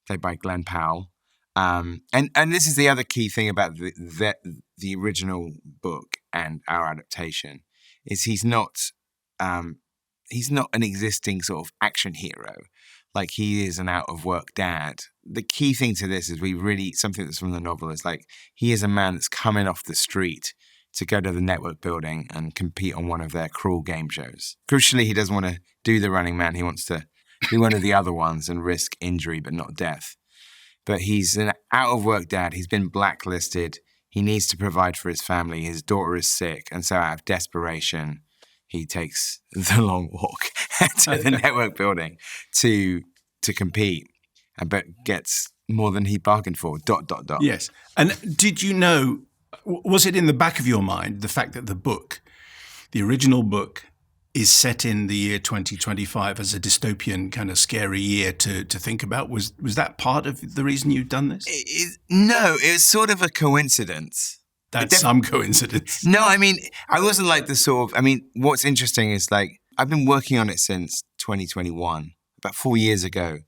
played by Glen Powell. And this is the other key thing about the original book and our adaptation, is he's not an existing sort of action hero. Like, he is an out-of-work dad. The key thing to this is something that's from the novel is like, he is a man that's coming off the street to go to the network building and compete on one of their cruel game shows. Crucially, he doesn't want to do the Running Man. He wants to be one of the other ones and risk injury but not death. But he's an out-of-work dad. He's been blacklisted. He needs to provide for his family. His daughter is sick. And so out of desperation, he takes the long walk to the network building to compete, but gets more than he bargained for, ... Yes. And did you know, was it in the back of your mind, the fact that the original book, is set in the year 2025 as a dystopian kind of scary year to think about? Was that part of the reason you've done this? No, it was sort of a coincidence. That's some coincidence. No, I mean, I wasn't like the sort of, I mean, what's interesting is like, I've been working on it since 2021. About 4 years ago,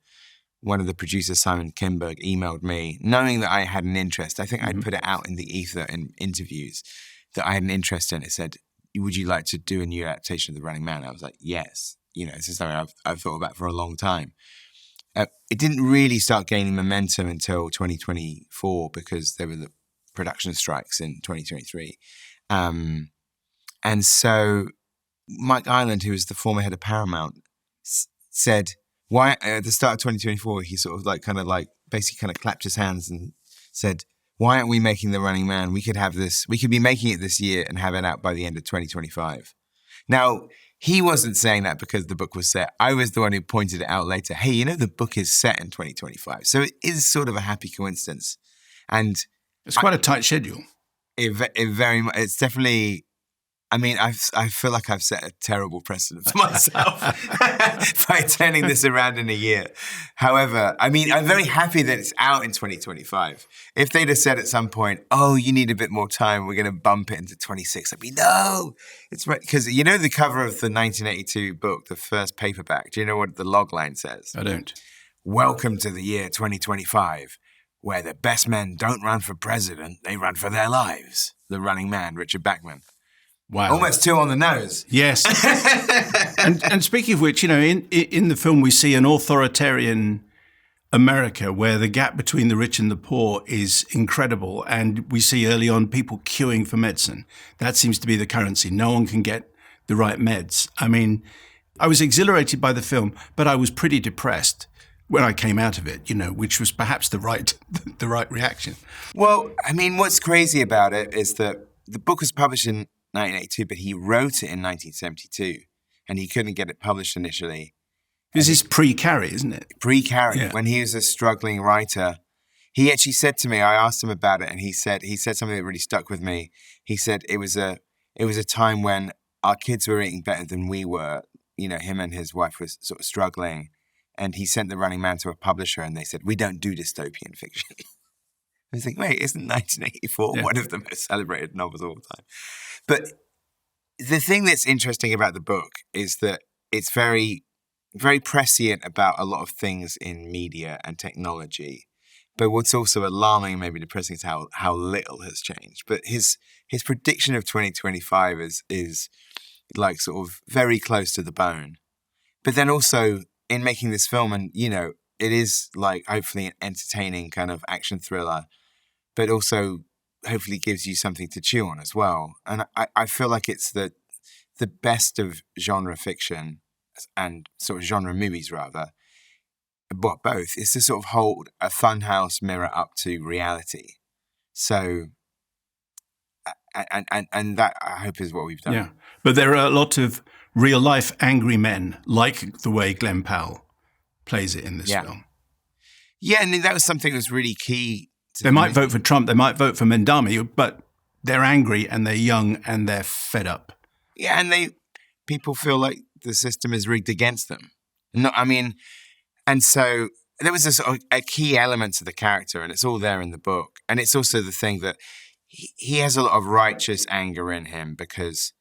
one of the producers, Simon Kinberg, emailed me, knowing that I had an interest. I think I'd put it out in the ether in interviews that I had an interest in. It said, would you like to do a new adaptation of The Running Man? I was like, yes. You know, this is something I've thought about for a long time. It didn't really start gaining momentum until 2024 because there were the production strikes in 2023. And so Mike Ireland, who was the former head of Paramount, said, why at the start of 2024, he sort of basically kind of clapped his hands and said, why aren't we making The Running Man? We could be making it this year and have it out by the end of 2025. Now, he wasn't saying that because the book was set. I was the one who pointed it out later. Hey, the book is set in 2025. So it is sort of a happy coincidence. And it's quite a tight schedule. It's definitely, I feel like I've set a terrible precedent for myself by turning this around in a year. However, I'm very happy that it's out in 2025. If they'd have said at some point, oh, you need a bit more time, we're going to bump it into 26, I'd be, no, it's right. Because the cover of the 1982 book, the first paperback, do you know what the log line says? I don't. Welcome to the year 2025, where the best men don't run for president, they run for their lives. The Running Man, Richard Bachman. Wow. Almost two on the nose. Yes. and speaking of which, in the film we see an authoritarian America where the gap between the rich and the poor is incredible. And we see early on people queuing for medicine. That seems to be the currency. No one can get the right meds. I was exhilarated by the film, but I was pretty depressed when I came out of it, which was perhaps the right reaction. Well, what's crazy about it is that the book was published in 1982, but he wrote it in 1972, and he couldn't get it published initially. This is pre-Carrie, isn't it? Pre-Carrie, yeah. When he was a struggling writer. He actually said to me, I asked him about it, and he said something that really stuck with me. He said it was a time when our kids were eating better than we were. Him and his wife were sort of struggling, and he sent The Running Man to a publisher, and they said, we don't do dystopian fiction. I was like, wait, isn't 1984 one of the most celebrated novels of all time? But the thing that's interesting about the book is that it's very, very prescient about a lot of things in media and technology. But what's also alarming, maybe depressing, is how little has changed. But his prediction of 2025 is like sort of very close to the bone. But then also in making this film, and it is like hopefully an entertaining kind of action thriller, but also hopefully gives you something to chew on as well. And I feel like it's the best of genre fiction and sort of genre movies rather, but both, is to sort of hold a funhouse mirror up to reality. So, and that I hope is what we've done. Yeah, but there are a lot of real life angry men, like the way Glen Powell plays it in this film. Yeah, and that was something that was really key. They might vote for Trump, they might vote for Mendami, but they're angry and they're young and they're fed up. Yeah, and people feel like the system is rigged against them. And so there was a key element to the character, and it's all there in the book. And it's also the thing that he has a lot of righteous anger in him, because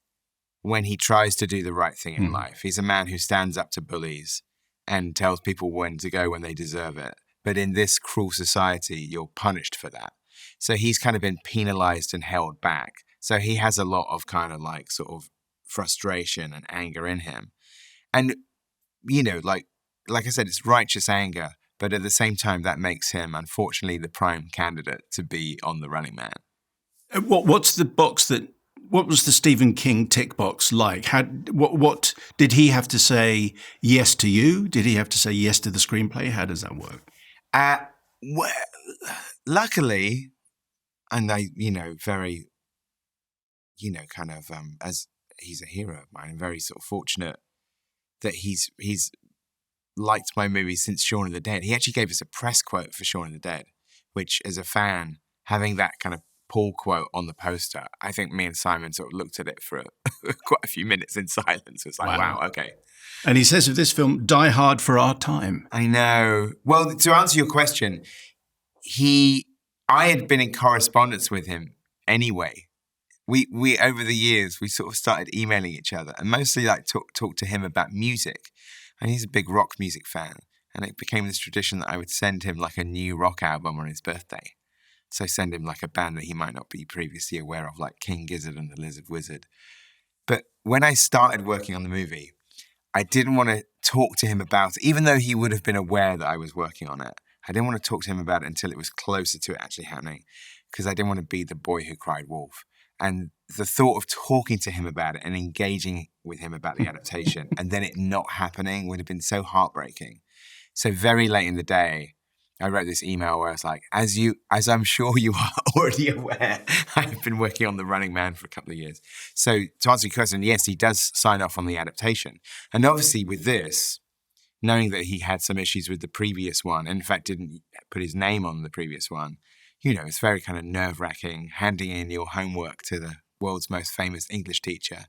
when he tries to do the right thing in life, he's a man who stands up to bullies and tells people when to go when they deserve it. But in this cruel society, you're punished for that. So he's kind of been penalized and held back. So he has a lot of kind of like sort of frustration and anger in him. And, like I said, it's righteous anger. But at the same time, that makes him, unfortunately, the prime candidate to be on The Running Man. What was the Stephen King tick box like? What did he have to say yes to you? Did he have to say yes to the screenplay? How does that work? Well, luckily, and very, kind of, as he's a hero of mine, I'm very sort of fortunate that he's liked my movie since Shaun of the Dead. He actually gave us a press quote for Shaun of the Dead, which as a fan, having that kind of Paul quote on the poster, I think me and Simon sort of looked at it for quite a few minutes in silence. It's like, wow, okay. And he says of this film, die hard for our time. I know. Well, to answer your question, I had been in correspondence with him anyway. We over the years, we sort of started emailing each other and mostly like talk to him about music. And he's a big rock music fan. And it became this tradition that I would send him like a new rock album on his birthday. So send him like a band that he might not be previously aware of, like King Gizzard and the Lizard Wizard. But when I started working on the movie, I didn't want to talk to him about it, even though he would have been aware that I was working on it. I didn't want to talk to him about it until it was closer to it actually happening, because I didn't want to be the boy who cried wolf. And the thought of talking to him about it and engaging with him about the adaptation and then it not happening would have been so heartbreaking. So very late in the day, I wrote this email where I was like, as I'm sure you are already aware, I've been working on The Running Man for a couple of years. So to answer your question, yes, he does sign off on the adaptation. And obviously with this, knowing that he had some issues with the previous one, and in fact didn't put his name on the previous one, you know, it's very kind of nerve-wracking, handing in your homework to the world's most famous English teacher.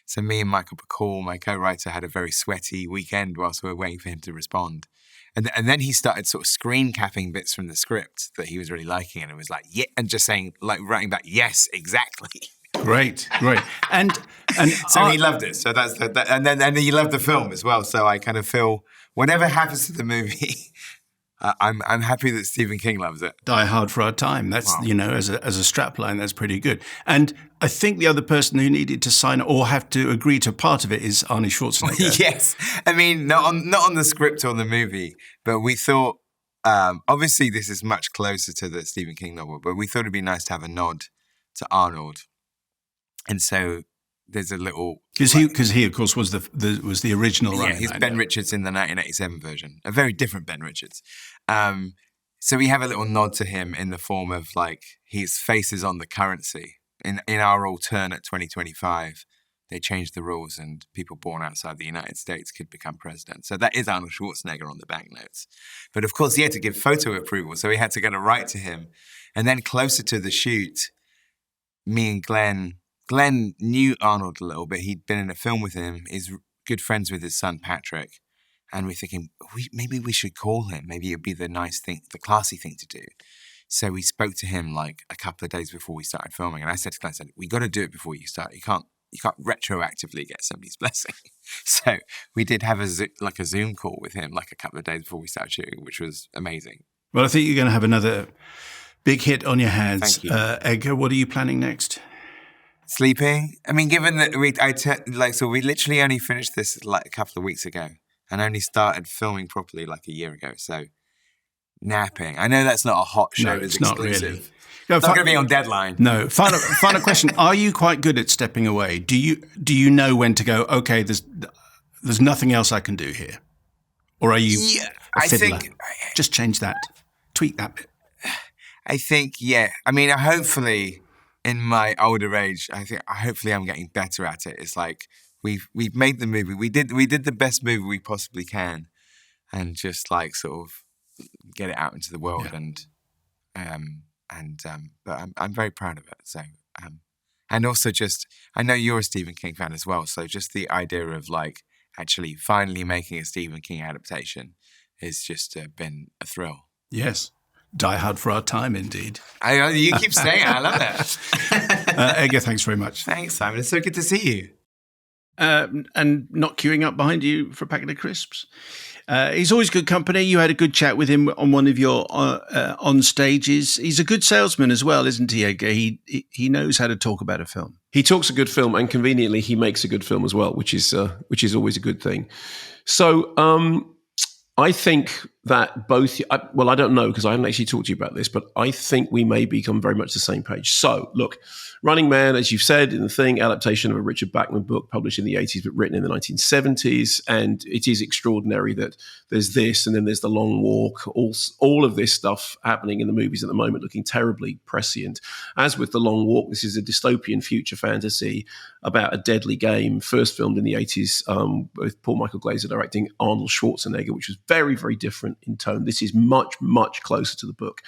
So me and Michael Bacall, my co-writer, had a very sweaty weekend whilst we were waiting for him to respond. And then he started sort of screen capping bits from the script that he was really liking, and it was like, yeah, and just saying, like, writing back, yes, exactly. Great. And so he loved it. So that's and then he loved the film as well. So I kind of feel whatever happens to the movie, I'm happy that Stephen King loves it. Die Hard for Our Time. That's, Wow. you know, as a strapline, that's pretty good. And I think the other person who needed to sign or have to agree to part of it is Arnie Schwarzenegger. Yes. I mean, not on the script or the movie, but we thought, obviously this is much closer to the Stephen King novel, but we thought it'd be nice to have a nod to Arnold. And so there's a little... Because he, of course, was the original Running Man. Yeah, he's Ben Richards in the 1987 version. A very different Ben Richards. So we have a little nod to him in the form of, like, his face is on the currency. In our alternate 2025, they changed the rules and people born outside the United States could become president. So that is Arnold Schwarzenegger on the banknotes. But of course, he had to give photo approval, so we had to get a write to him. And then closer to the shoot, me and Glenn knew Arnold a little bit. He'd been in a film with him. He's good friends with his son, Patrick. And we're thinking, maybe we should call him. Maybe it'd be the nice thing, the classy thing to do. So we spoke to him like a couple of days before we started filming. And I said to Glenn, we got to do it before you start. You can't retroactively get somebody's blessing. So we did have a Zoom call with him like a couple of days before we started shooting, which was amazing. Well, I think you're going to have another big hit on your hands. Thank you. Edgar, what are you planning next? Sleeping. I mean, given that we literally only finished this like a couple of weeks ago and only started filming properly like a year ago. So napping. I know that's not a hot show. No, it's not really. No, it's not going to be on deadline. No. Final question. Are you quite good at stepping away? Do you know when to go, okay, there's nothing else I can do here? Or are you a fiddler? I think... Just change that. Tweak that bit. I think, yeah. I mean, hopefully... in my older age, hopefully I'm getting better at it. It's like we've made the movie. We did the best movie we possibly can, and just like sort of get it out into the world. Yeah. But I'm very proud of it. So and also just I know you're a Stephen King fan as well. So just the idea of like actually finally making a Stephen King adaptation has just been a thrill. Yes. Die Hard for Our Time, indeed. You keep saying it. I love that. Edgar, thanks very much. Thanks, Simon. It's so good to see you. And not queuing up behind you for a packet of crisps. He's always good company. You had a good chat with him on one of your on stages. He's a good salesman as well, isn't he, Edgar? He knows how to talk about a film. He talks a good film, and conveniently, he makes a good film as well, which is always a good thing. So, I think that both, I don't know because I haven't actually talked to you about this, but I think we may become very much the same page. So, look, Running Man, as you've said in the thing, adaptation of a Richard Bachman book published in the 80s but written in the 1970s. And it is extraordinary that there's this and then there's The Long Walk, all of this stuff happening in the movies at the moment looking terribly prescient. As with The Long Walk, this is a dystopian future fantasy about a deadly game, first filmed in the 80s with Paul Michael Glaser directing Arnold Schwarzenegger, which was very, very different in tone. This is much, much closer to the book.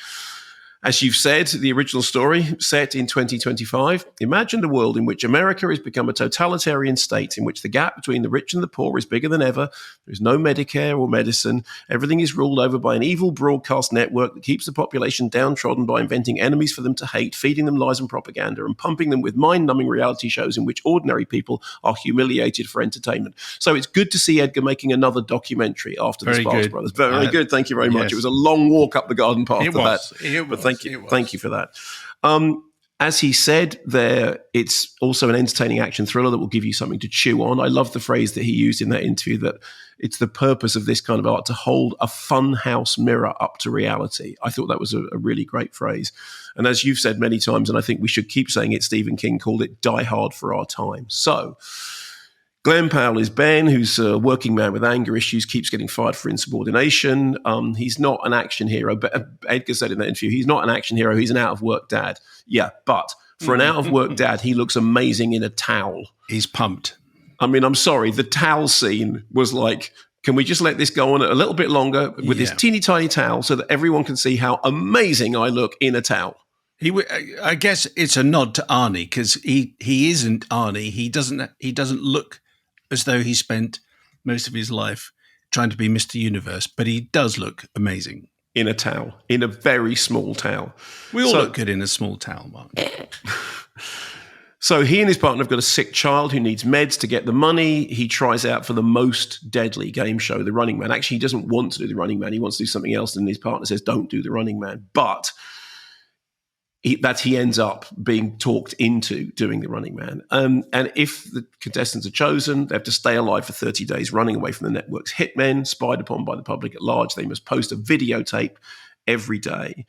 As you've said, the original story set in 2025, imagine a world in which America has become a totalitarian state in which the gap between the rich and the poor is bigger than ever. There's no Medicare or medicine. Everything is ruled over by an evil broadcast network that keeps the population downtrodden by inventing enemies for them to hate, feeding them lies and propaganda, and pumping them with mind-numbing reality shows in which ordinary people are humiliated for entertainment. So it's good to see Edgar making another documentary after the Sparks Brothers. Very good. Thank you very much. Yes. It was a long walk up the garden path to that. Thank you for that. As he said there, it's also an entertaining action thriller that will give you something to chew on. I love the phrase that he used in that interview, that it's the purpose of this kind of art to hold a funhouse mirror up to reality. I thought that was a really great phrase. And as you've said many times, and I think we should keep saying it, Stephen King called it Die Hard for our time. So Glen Powell is Ben, who's a working man with anger issues, keeps getting fired for insubordination. He's not an action hero, but Edgar said in that interview, he's not an action hero, he's an out-of-work dad. Yeah, but for an out-of-work dad, he looks amazing in a towel. He's pumped. I mean, I'm sorry, the towel scene was like, can we just let this go on a little bit longer with this teeny tiny towel so that everyone can see how amazing I look in a towel? I guess it's a nod to Arnie, because he isn't Arnie. He doesn't look as though he spent most of his life trying to be Mr. Universe, but he does look amazing. In a towel, in a very small towel. We all look good in a small towel, Mark. So he and his partner have got a sick child who needs meds to get the money. He tries out for the most deadly game show, The Running Man. Actually, he doesn't want to do The Running Man. He wants to do something else, and his partner says, don't do The Running Man. But he ends up being talked into doing The Running Man. And if the contestants are chosen, they have to stay alive for 30 days, running away from the network's hitmen, spied upon by the public at large. They must post a videotape every day.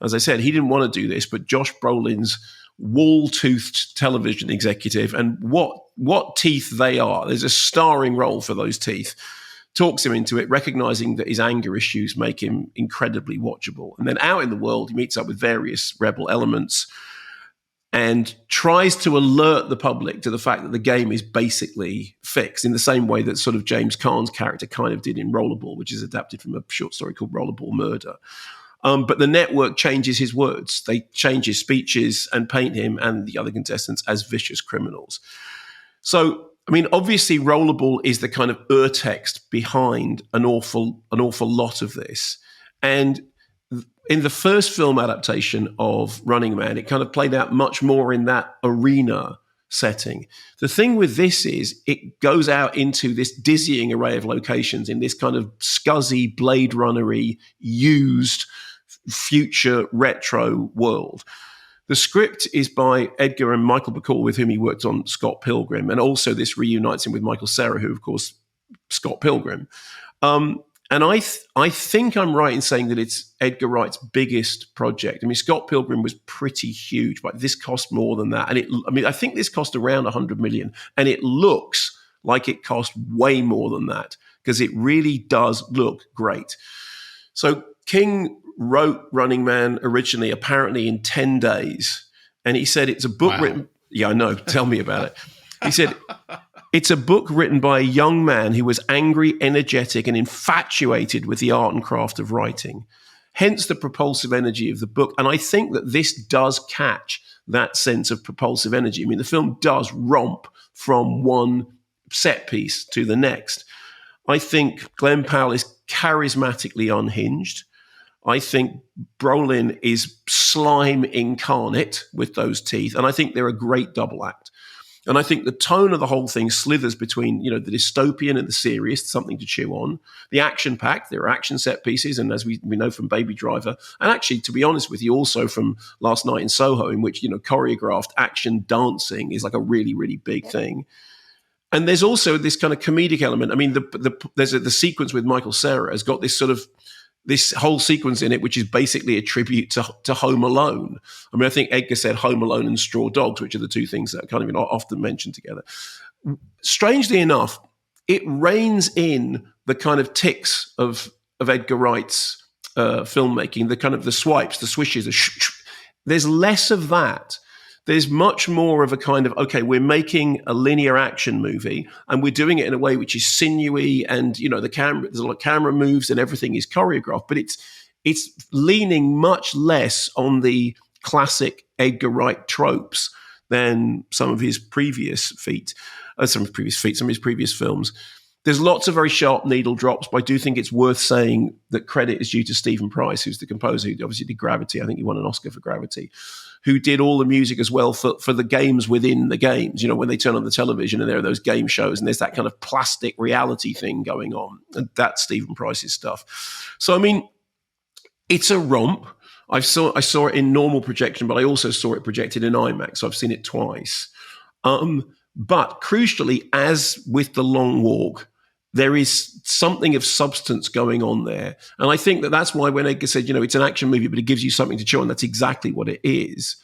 As I said, he didn't want to do this, but Josh Brolin's wall-toothed television executive, and what teeth they are, there's a starring role for those teeth, talks him into it, recognizing that his anger issues make him incredibly watchable. And then out in the world, he meets up with various rebel elements and tries to alert the public to the fact that the game is basically fixed, in the same way that sort of James Caan's character kind of did in Rollerball, which is adapted from a short story called Rollerball Murder. But the network changes his words. They change his speeches and paint him and the other contestants as vicious criminals. So, I mean, obviously, Rollerball is the kind of urtext behind an awful lot of this. And in the first film adaptation of Running Man, it kind of played out much more in that arena setting. The thing with this is it goes out into this dizzying array of locations in this kind of scuzzy, Blade Runner-y, used future retro world. The script is by Edgar and Michael Bacall, with whom he worked on Scott Pilgrim, and also this reunites him with Michael Cera, who, of course, Scott Pilgrim. And I think I'm right in saying that it's Edgar Wright's biggest project. I mean, Scott Pilgrim was pretty huge, but this cost more than that. And I think this cost around $100 million, and it looks like it cost way more than that, because it really does look great. So King wrote Running Man originally, apparently in 10 days. And he said it's a book written. Yeah, I know. Tell me about it. He said it's a book written by a young man who was angry, energetic, and infatuated with the art and craft of writing. Hence the propulsive energy of the book. And I think that this does catch that sense of propulsive energy. I mean, the film does romp from one set piece to the next. I think Glen Powell is charismatically unhinged. I think Brolin is slime incarnate with those teeth, and I think they're a great double act. And I think the tone of the whole thing slithers between, the dystopian and the serious, something to chew on. The action-packed, there are action set pieces, and as we know from Baby Driver, and actually, to be honest with you, also from Last Night in Soho, in which, choreographed action dancing is like a really, really big thing. And there's also this kind of comedic element. I mean, there's the sequence with Michael Cera has got this whole sequence in it, which is basically a tribute to Home Alone. I mean, I think Edgar said Home Alone and Straw Dogs, which are the two things that are kind of often mentioned together. Strangely enough, it reins in the kind of tics of Edgar Wright's filmmaking, the kind of the swipes, the swishes. There's less of that. There's much more of a kind of, okay, we're making a linear action movie and we're doing it in a way which is sinewy, and, there's a lot of camera moves and everything is choreographed, but it's leaning much less on the classic Edgar Wright tropes than some of his previous films. There's lots of very sharp needle drops, but I do think it's worth saying that credit is due to Stephen Price, who's the composer who obviously did Gravity. I think he won an Oscar for Gravity, who did all the music as well for the games within the games. When they turn on the television and there are those game shows and there's that kind of plastic reality thing going on. And that's Stephen Price's stuff. So, I mean, it's a romp. I saw it in normal projection, but I also saw it projected in IMAX. So I've seen it twice. But crucially, as with The Long Walk, there is something of substance going on there. And I think that's why when Edgar said, it's an action movie, but it gives you something to chew on, that's exactly what it is.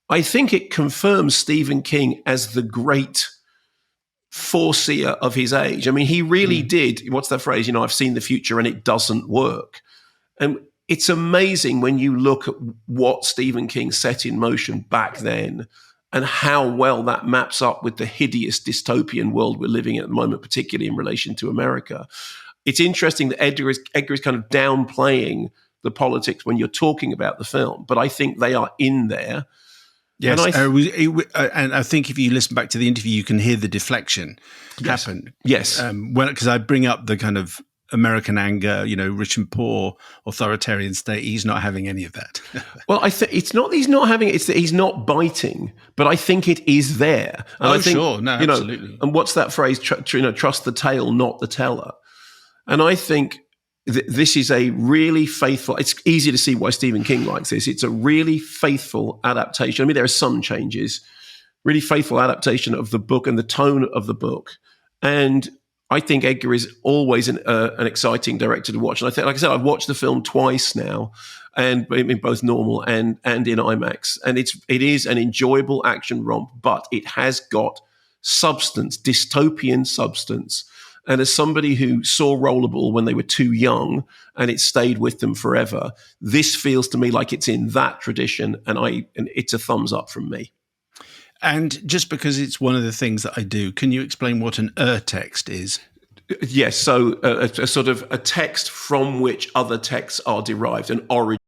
I think it confirms Stephen King as the great foreseer of his age. I mean, he really did. What's that phrase? I've seen the future and it doesn't work. And it's amazing when you look at what Stephen King set in motion back then and how well that maps up with the hideous dystopian world we're living in at the moment, particularly in relation to America. It's interesting that Edgar is kind of downplaying the politics when you're talking about the film, but I think they are in there. Yes, and I think if you listen back to the interview, you can hear the deflection happen. Yes. Because I bring up the kind of American anger, rich and poor, authoritarian state. He's not having any of that. Well, I think it's not that he's not having it; it's that he's not biting. But I think it is there. And I think, sure, no, absolutely. And what's that phrase? Trust the tale, not the teller. And I think this is a really faithful. It's easy to see why Stephen King likes this. It's a really faithful adaptation. I mean, there are some changes. Really faithful adaptation of the book and the tone of the book. And I think Edgar is always an exciting director to watch. And I think, like I said, I've watched the film twice now, and in both normal and in IMAX. And it is an enjoyable action romp, but it has got substance, dystopian substance. And as somebody who saw Rollerball when they were too young and it stayed with them forever, this feels to me like it's in that tradition, and it's a thumbs up from me. And just because it's one of the things that I do, can you explain what an text is? Yes, so a sort of a text from which other texts are derived, an origin.